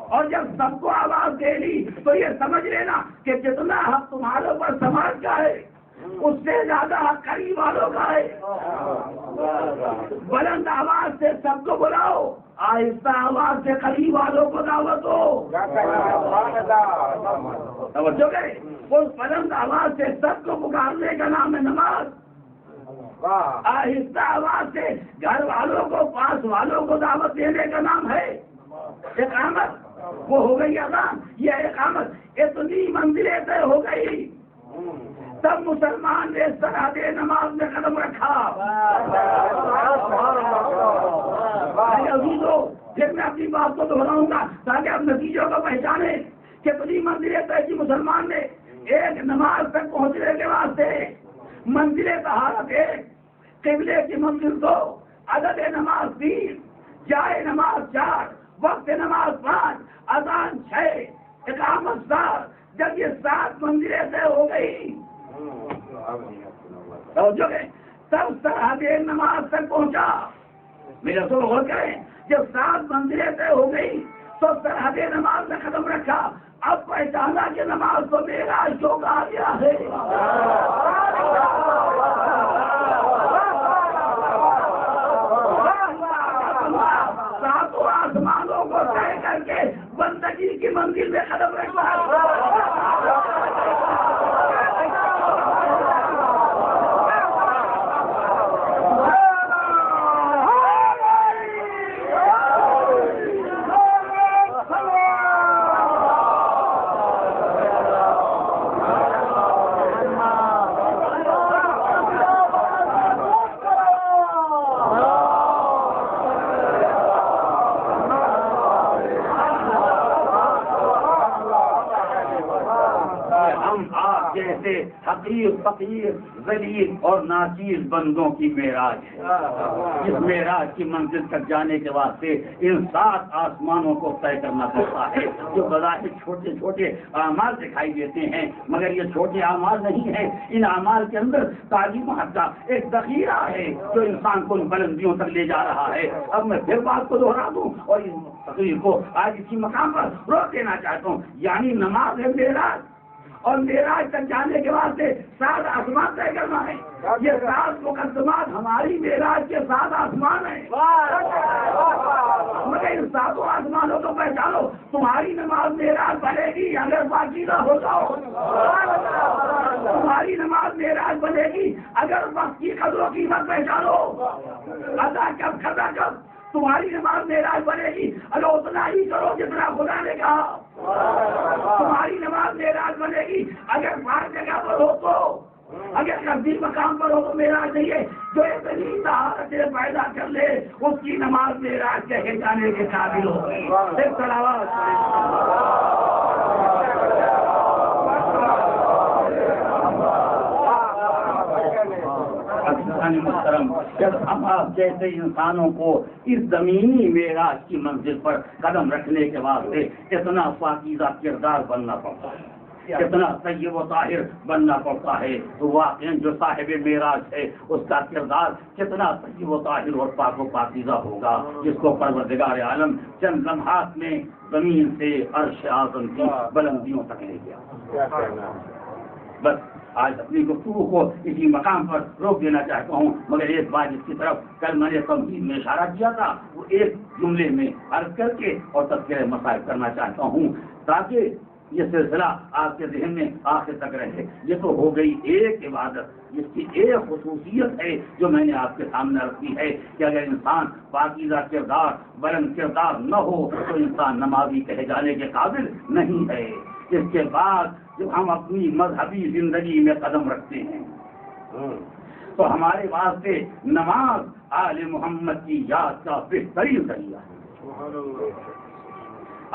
اور جب سب کو آواز دے لی تو یہ سمجھ لینا کہ جتنا حق تمہارے پر سماج کا ہے اس سے زیادہ حق قریب والوں کا ہے۔ بلند آواز سے سب کو بلاؤ، آہستہ آواز سے قریب والوں کو دعوت دو۔ توجہ کریں، اس بلند آواز سے سب کو پکارنے کا نام ہے نماز، آہستہ آواز سے گھر والوں کو، پاس والوں کو دعوت دینے کا نام ہے اقامت۔ وہ ہو گئی اذان، یہ اقامت، اتنی منزلیں طے ہو گئی، تب مسلمان نے سرحد نماز میں قدم رکھا۔ پھر میں اپنی بات کو دہراؤں گا تاکہ آپ نتیجوں کو پہچانے کہ اتنی منزلیں طے کی مسلمان نے ایک نماز تک پہنچنے کے واسطے۔ منزل طہارت 1، قبلے کی منزل 2، عدد نماز 3، جائے نماز 4، وقت نماز 5، اذان 6، اقامت 7۔ جب یہ 7 منزلیں طے ہو گئی تب سرحد نماز تک پہنچا۔ میرے تو غور کریں، جب 7 منزلیں طے ہو گئی تو سرحد نماز میں قدم رکھا، اب پہچانا کہ نماز تو میرا شوق آ گیا ہے۔ ساتوں آسمانوں کو طے کر کے بندگی کی منزل میں قدم رکھا۔ حقیر، فقیر، ذلیل اور ناچیز بندوں کی معراج ہے۔ اس معراج کی منزل تک جانے کے واسطے ان 7 آسمانوں کو طے کرنا پڑتا ہے، جو بظاہر چھوٹے چھوٹے اعمال دکھائی دیتے ہیں، مگر یہ چھوٹے اعمال نہیں ہیں۔ ان اعمال کے اندر تعلیم حق کا ایک ذخیرہ ہے جو انسان کو ان بلندیوں تک لے جا رہا ہے۔ اب میں پھر بات کو دہرا دوں اور اس تقریر کو آج اسی مقام پر روک دینا چاہتا ہوں، یعنی نماز ہے معراج، اور معراج تک جانے کے واسطے 7 آسمان طے کرنا ہے۔ یہ 7 مقدمات ہماری معراج کے 7 آسمان ہیں، مگر ان ساتوں آسمانوں کو پہچانو، تمہاری نماز معراج بنے گی اگر پاکیزہ ہو جاؤ، تمہاری نماز معراج بنے گی اگر وقت کی قدر و قیمت پہچانو، ادا کب کھدا کب، تمہاری نماز معراج بنے گی اگر اتنا ہی کرو جتنا خدا نے کہا، تمہاری نماز معراج بنے گی اگر ہر جگہ پر ہو تو، اگر کسی مقام پر ہو تو معراج نہیں ہے، جو اتنی طہارتیں پیدا کر لے اس کی نماز معراج کہے جانے کے قابل ہوگی۔ صرف تلاوت محترم، جب ہم آپ جیسے انسانوں کو اس زمینی معراج کی منزل پر قدم رکھنے کے واسطے اتنا پاکیزہ کردار بننا پڑتا ہے، کتنا طیب و طاہر بننا پڑتا ہے، تو واقعا جو صاحب معراج ہے اس کا کردار کتنا طیب و طاہر اور پاک و پاکیزہ ہوگا، جس کو پروردگار عالم چند لمحات میں زمین سے عرش اعظم کی بلندیوں تک لے گیا۔ بس آج اپنی گفتگو کو اسی مقام پر روک دینا چاہتا ہوں، مگر ایک بات جس کی طرف کل میں نے تمہید میں اشارہ کیا تھا وہ ایک جملے میں عرض کر کے اور تذکرہ مسائل کرنا چاہتا ہوں تاکہ یہ سلسلہ آپ کے ذہن میں آخر تک رہے۔ یہ تو ہو گئی ایک عبادت، جس کی ایک خصوصیت ہے جو میں نے آپ کے سامنے رکھی ہے کہ اگر انسان پاکیزہ کردار بلند کردار نہ ہو تو انسان نمازی کہے جانے کے قابل نہیں ہے۔ اس کے بعد جب ہم اپنی مذہبی زندگی میں قدم رکھتے ہیں تو ہمارے واسطے نماز آل محمد کی یاد کا بہترین ذریعہ ہے۔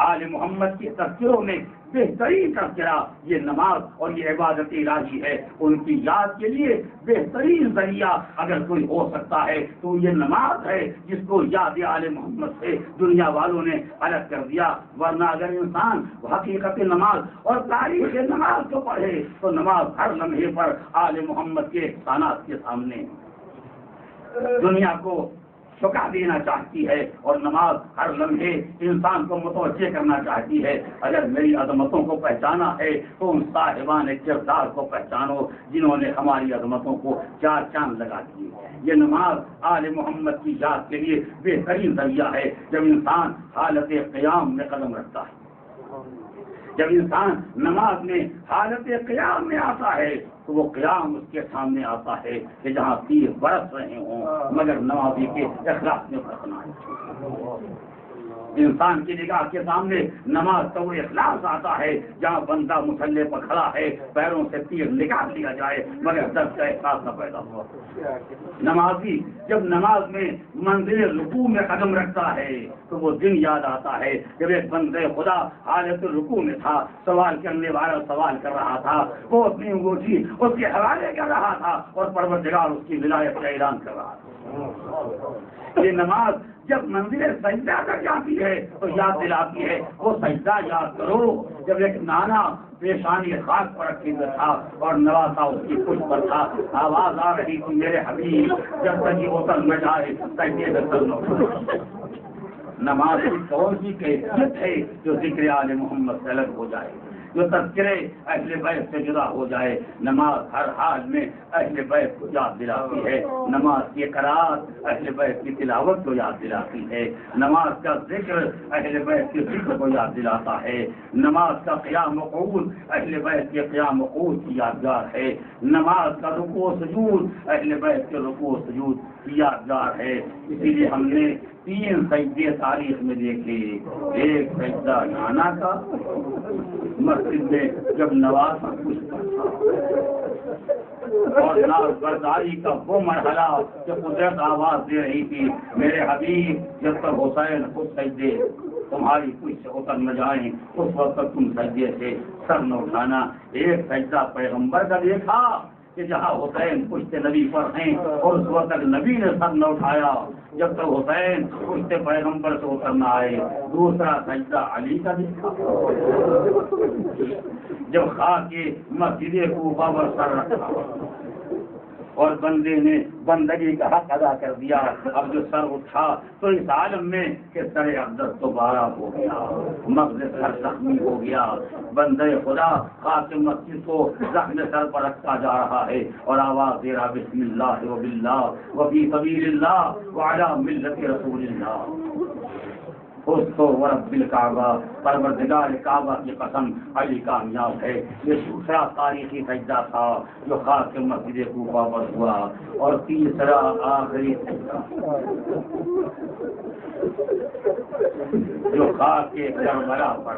آل محمد کے تذکروں میں بہترین تذکرہ یہ نماز اور یہ عبادت الہی ہے، ان کی یاد کے لیے بہترین ذریعہ اگر کوئی ہو سکتا ہے تو یہ نماز ہے، جس کو یاد آل محمد سے دنیا والوں نے الگ کر دیا۔ ورنہ اگر انسان حقیقت نماز اور تاریخ نماز کو پڑھے تو نماز ہر لمحے پر آل محمد کے احسانات کے سامنے دنیا کو چکا دینا چاہتی ہے، اور نماز ہر لمحے انسان کو متوجہ کرنا چاہتی ہے۔ اگر میری عظمتوں کو پہچانا ہے تو ان صاحبان کردار کو پہچانو جنہوں نے ہماری عظمتوں کو چار چاند لگا دیے۔ یہ نماز آل محمد کی یاد کے لیے بہترین ذریعہ ہے۔ جب انسان حالت قیام میں قدم رکھتا ہے، جب انسان نماز میں حالت قیام میں آتا ہے تو وہ قیام اس کے سامنے آتا ہے کہ جہاں تیر برس رہے ہوں مگر نمازی کے اخلاق میں فرق نہ ہے۔ انسان کی نگاہ کے سامنے نماز کا وہ اخلاص آتا ہے جہاں بندہ مصلی پر کھڑا ہے، پیروں سے تیر نکال لیا جائے مگر درد کا احساس نہ پیدا ہوا۔ نمازی جب نماز میں منزل رکوع میں قدم رکھتا ہے تو وہ دن یاد آتا ہے جب ایک بندے خدا حالت رکوع میں تھا، سوال کرنے والا سوال کر رہا تھا، وہ اپنی انگوٹھی اس کے حوالے کر رہا تھا اور پروردگار اس کی ولایت کا اعلان کر رہا تھا۔ یہ نماز جب منزل سجدہ تک جاتی ہے تو یاد دلاتی ہے وہ سجدہ یاد کرو جب ایک نانا پیشانی خاک پر رکھی ہوئے تھا اور نواسا اس کی پشت پر تھا، آواز آ رہی تھی میرے حبیب جب تک یہ اتر نہ جائے سجدے میں کرنا۔ نماز کی کون سی کیفیت ہے جو ذکر آل محمد سے الگ ہو جائے، جو تذکرے اہل بیت سے جدا ہو جائے۔ نماز ہر حال میں اہل بیت کو یاد دلاتی ہے، نماز کی قرات اہل بیت کی تلاوت کو یاد دلاتی ہے، نماز کا ذکر اہل بیت کے ذکر کو یاد دلاتا ہے، نماز کا قیام و قعود اہل بیت کے قیام و قعود کی یادگار ہے، نماز کا رکوع و سجود اہل بیت کے رکوع و سجود کی یادگار ہے۔ اسی لیے ہم نے 3 سجدے تاریخ میں دیکھے، ایک سجدہ نانا کا مسجد میں جب نواز اور ناز برداری کا وہ مرحلہ کہ قدرت آواز دے رہی تھی میرے حبیب جب تک حسین خود سجدے تمہاری کچھ سے اتر نہ جائیں اس وقت تک تم سجدے سے سر نہ اٹھانا۔ ایک سجدہ پیغمبر کا دیکھا کہ جہاں حسین پشت نبی پر ہیں اور اس وقت تک نبی نے سر نہ اٹھایا جب تک حسین پشت پیغمبر سے اتر نہ آئے۔ دوسرا سجدہ علی کا دیکھا جب خاک مسجد کوفہ پر سر رکھا اور بندے نے بندگی کا حق ادا کر دیا، اب جو سر اٹھا تو اس عالم میں کہ سر اقدس دوبارہ ہو گیا، مغز سر زخمی ہو گیا، بندے خدا خاک مسجد کو زخم سر پر رکھتا جا رہا ہے اور آواز دے رہا بسم اللہ وباللہ وفی سبیل اللہ وعلی ملت رسول اللہ۔ اس کو ورب بالکعبہ، پروردگار کعبہ کی قسم علی کامیاب ہے۔ یہ دوسرا تاریخی سجدہ تھا جو خاک مسجد کوفہ پر ہوا، اور تیسرا آخری سجدہ جو خاک کے کربلا پر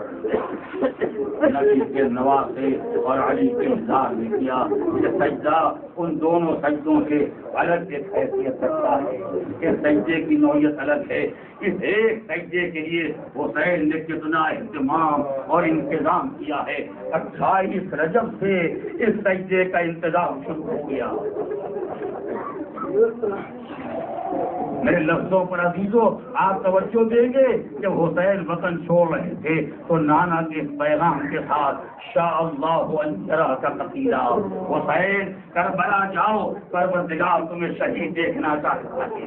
نبی کے نواسے اور علی کے امداد نے کیا۔ یہ سجدہ ان دونوں سجدوں سے الگ ایک حیثیت رکھتا ہے، اس سجدے کی نوعیت الگ ہے۔ اس ایک سجدے کے لیے حسین نے کتنا اہتمام اور انتظام کیا ہے۔ 28 رجب سے اس سجدے کا انتظام شروع ہو گیا۔ میرے لفظوں پر عزیزوں آپ توجہ دیں گے کہ حسین وطن چھوڑ رہے تھے تو نانا کے پیغام کے ساتھ شاء اللہ انجرا کا قصیدہ، حسین کربلا جاؤ، پروردگار تمہیں شہید دیکھنا چاہتا ہے۔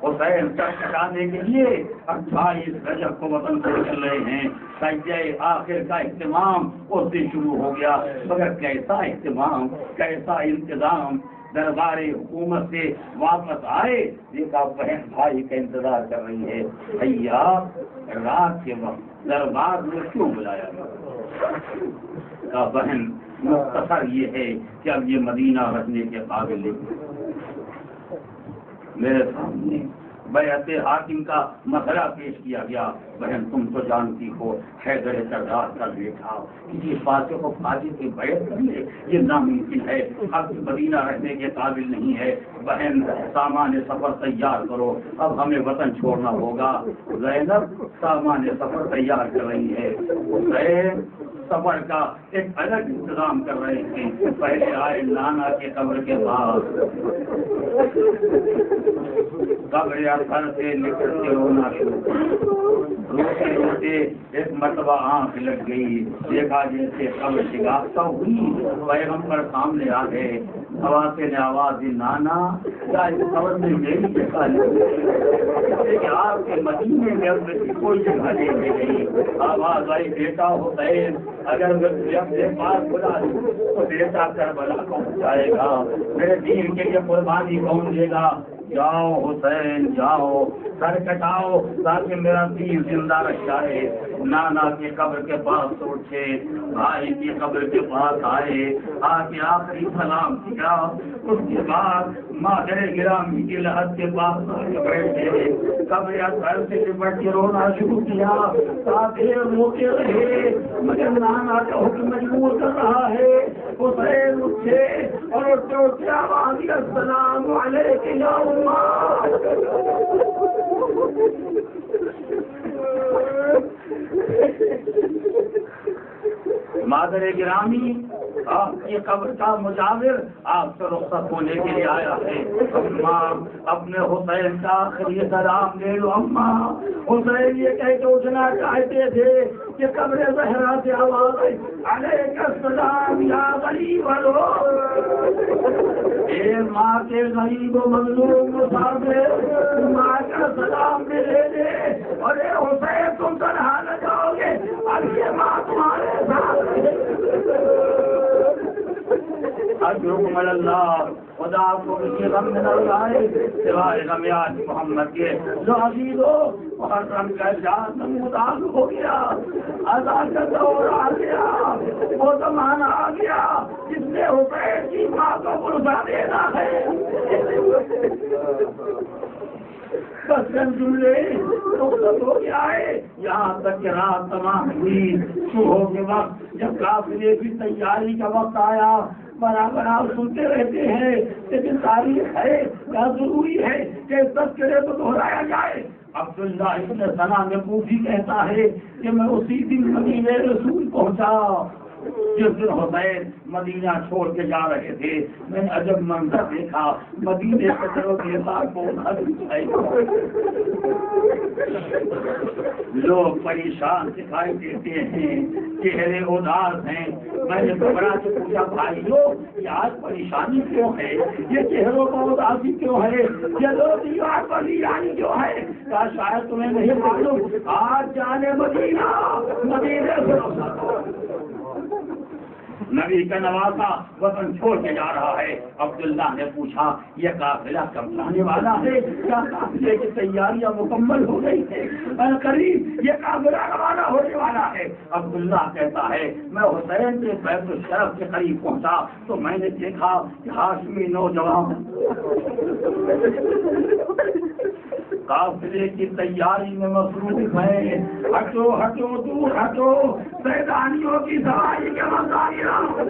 حسین سر کٹانے کے لیے 28 رجب کو وطن سے نکل رہے ہیں۔ سجدہ آخر کا اہتمام اس دن شروع ہو گیا، مگر کیسا اہتمام، کیسا انتظام۔ دربار حکومت سے واپس آئے، دیکھا بہن بھائی کا انتظار کر رہی ہے۔ بھیا رات کے وقت دربار میں کیوں بلایا گیا؟ کہا بہن مختصر یہ ہے کہ اب یہ مدینہ رکھنے کے قابل نہیں۔ میرے سامنے بیعت حاکم کا مسئلہ پیش کیا گیا۔ بہن تم تو جانتی ہو حیدر کردار کا بیٹا کسی فاتح کو فاتح سے بیعت کر لے، یہ ناممکن ہے، اب مدینہ رہنے کے قابل نہیں ہے۔ بہن سامان سفر تیار کرو، اب ہمیں وطن چھوڑنا ہوگا۔ زینب سامان سفر تیار کر رہی ہے، حسین سفر کا ایک الگ انتظام کر رہے تھے۔ پہلے آئے نانا کے قبر کے پاس، قبر اثر سے نکل کے رونا شروع، روتے روتے ایک مرتبہ آنکھ لگ گئی، دیکھا جیسے قبر شگافتہ ہوئی، پیغمبر سامنے آ گئے۔ نواسے نے آواز دی نانا کیا اس قبر میں میری جگہ نہیں؟ آپ کے مدینے میں کوئی جگہ نہیں دے گئی۔ آواز آئی بیٹا حسین اگر میں اپنے پاس بلا دوں تو بیٹا کربلا پہنچ جائے گا، میرے دین کے لیے قربانی کون دے گا؟ جاؤ حسین جاؤ، سر کٹاؤ تاکہ میرا دین زندہ رہ جائے۔ نانا کی قبر کے پاس اٹھے، بھائی کی قبر کے پاس آئے، آ کے آخری سلام کیا، اس کے بعد مادر گرامی کی لحد کے پاس بیٹھے، قبر اثر سے لپٹ کے رونا شروع کیا۔ ساتھی روتے رہے مگر نانا کا حکم مجبور کر رہا ہے۔ حسین اٹھے اور اٹھتے اٹھتے آواز دیا السلام علیکم یا اماں۔ مادر گرامی آپ کی قبر کا مجاور آپ سے رخصت ہونے کے لیے آیا ہے۔ اماں اپنے حسین کا آخری سلام لے لو۔ اماں حسین یہ کہہ کے اٹھنا چاہتے تھے کہ قبر زہرا سے آواز آئی علیک السلام یا غریب اے ماں کے غریب و مظلوم مسافر، ماں کا سلام بھی لے لے، اور اے حسین تم تنہا نہ جاؤ گے، اب یہ ماں تمہارے ساتھ حکم اللہ۔ خدا کو کسی غم میں نہ لائے سوائے غم یاد محمد کے۔ جو عزیزو محرم کا شاد نمودار ہو گیا، آزاد کا دور آ گیا، وہ زمانہ آ گیا جس میں حسین کی ماں کو غربہ دینا ہے۔ بس جملے رخصت ہو گیا ہے، یہاں تک کہ رات تمام ہوئی، صبح کے وقت جب قافلے کی تیاری کا وقت آیا، برابر آپ سنتے رہتے ہیں، لیکن تاریخ ہے یا ضروری ہے کہ تذکرے کو دہرایا جائے۔ عبداللہ ابن سنا میں کوفی کہتا ہے کہ میں اسی دن مدینہ رسول پہنچا جس دن حسین مدینہ چھوڑ کے جا رہے تھے۔ میں نے عجب منظر دیکھا، مدینے کے طرف لوگ پریشان دکھائی دیتے ہیں، چہرے اداس ہیں۔ میں نے گھبرا کے پوچھا بھائیو یہ آج پریشانی کیوں ہے، یہ چہروں کو اداسی کیوں ہے، یہ لوگ دیوار پر ویرانی کیوں ہے؟ کیا شاید تمہیں نہیں معلوم آج جانے مدینہ سے نبی کا نواسا وطن چھوڑ کے جا رہا ہے۔ عبداللہ نے پوچھا یہ قافلہ کب جانے والا ہے؟ کیا قافلے کی تیاریاں مکمل ہو گئی ہے؟ قریب یہ قافلہ روانہ ہونے والا ہے۔ عبداللہ کہتا ہے میں حسین کے بیت الشرف کے قریب پہنچا تو میں نے دیکھا کہ ہاشمی نوجوان قافلے کی تیاری میں مصروف ہے۔ ہٹو ہٹو دور ہٹو، سیدانیوں کی سواری کے مظاہر۔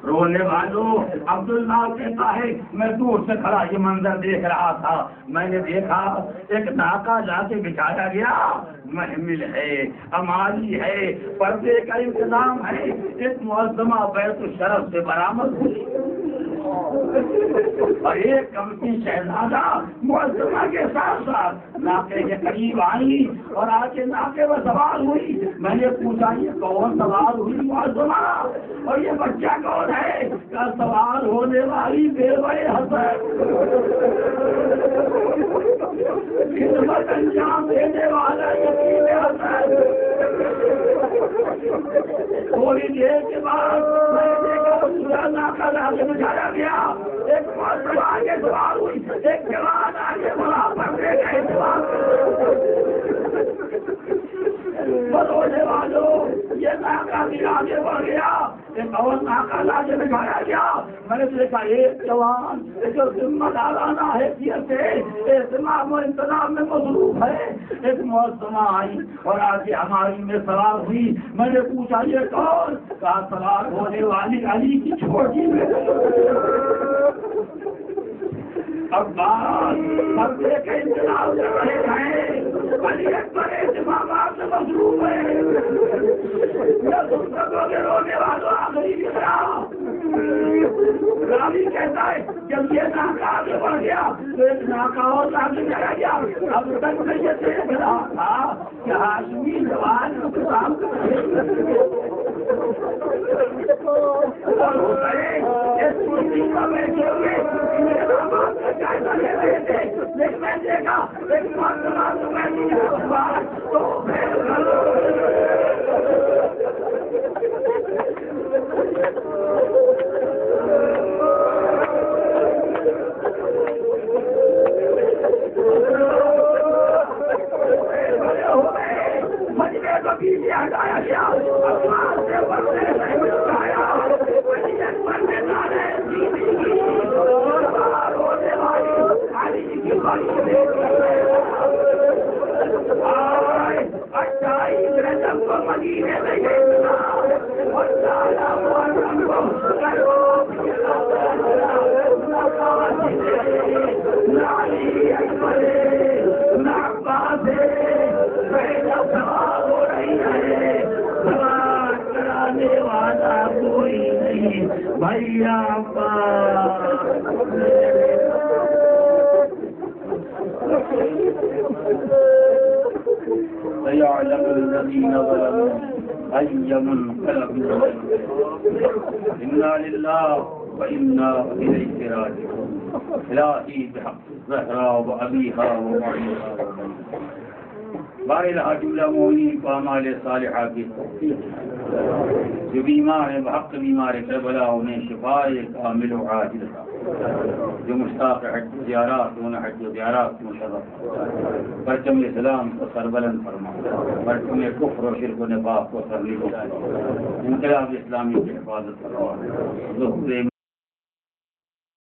رونے والوں، عبداللہ کہتا ہے میں دور سے کھڑا یہ منظر دیکھ رہا تھا، میں نے دیکھا ایک ناکا جا کے بچھایا گیا، محمل ہے، امالی ہے، پردے کا انتظام ہے، ایک معظمہ بیت الشرف سے برآمد ہوئی اور ایک کمکی شہزادہ معظمہ کے ساتھ ساتھ ناکے کے قریب آئی اور آ کے ناکے میں سوار ہوئی۔ میں نے پوچھا یہ کون سوار ہوئی معظمہ اور یہ بچہ کون ہے؟ کیا سوار ہونے والی بیوے حسن خدمت انجام دینے والا یتیم حسن۔ تھوڑی دیر کے بعد میں نے دیکھا پورا ناکا لا کے بچھایا گیا، ایک معظمہ آگے سوار ہوئی، ایک جوان آگے بڑا پردے کا انتظام۔ برونے والوں یہ ناکا بھی آگے بڑھ گیا، ایک اور ناکا لا کے بچھایا گیا۔ میں نے دیکھا ایک جوان جو ذمہ دارانہ حیثیت سے اہتمام و انتظام میں مصروف ہے، ایک معظمہ آئی اور آگے ہماری میں سوار ہوئی۔ میں نے پوچھا یہ کون؟ کہا سوار ہونے والی علی کی چھوٹی میں عباس پردے کے انتظام کر رہے ہیں، علی اکبر اہتمامات میں مصروف ہے۔ رونے والوں آخری کی طرح راوی کہتا ہے جب یہ ناکا آگے بڑھ گیا تو ایک ناکا اور آگے چلا گیا۔ اب تک میں یہ دیکھ رہا تھا کہ ہاشمی جوان انتظام کر رہے لیکن میں دیکھا ایک ہٹایا گیا بھیا سيعلم الذين ظلموا أي منقلب إنا لله وإنا إليه راجعون إلهي بحق الزهراء وأبيها ومعيها بارے لہا جملہ مومنین کو اعمال صالحہ کی توفیق، جو بیمار ہے بحق بیمار کربلا انہیں شفاء کامل و عاجل، جو مشتاق حج زیارات انہیں حج و زیارات کی مشرف، پرچم اسلام کو سربلند فرما، پرچم کفر و شرک و نفاق کو سرنگو، انقلاب اسلامی کی حفاظت فرما،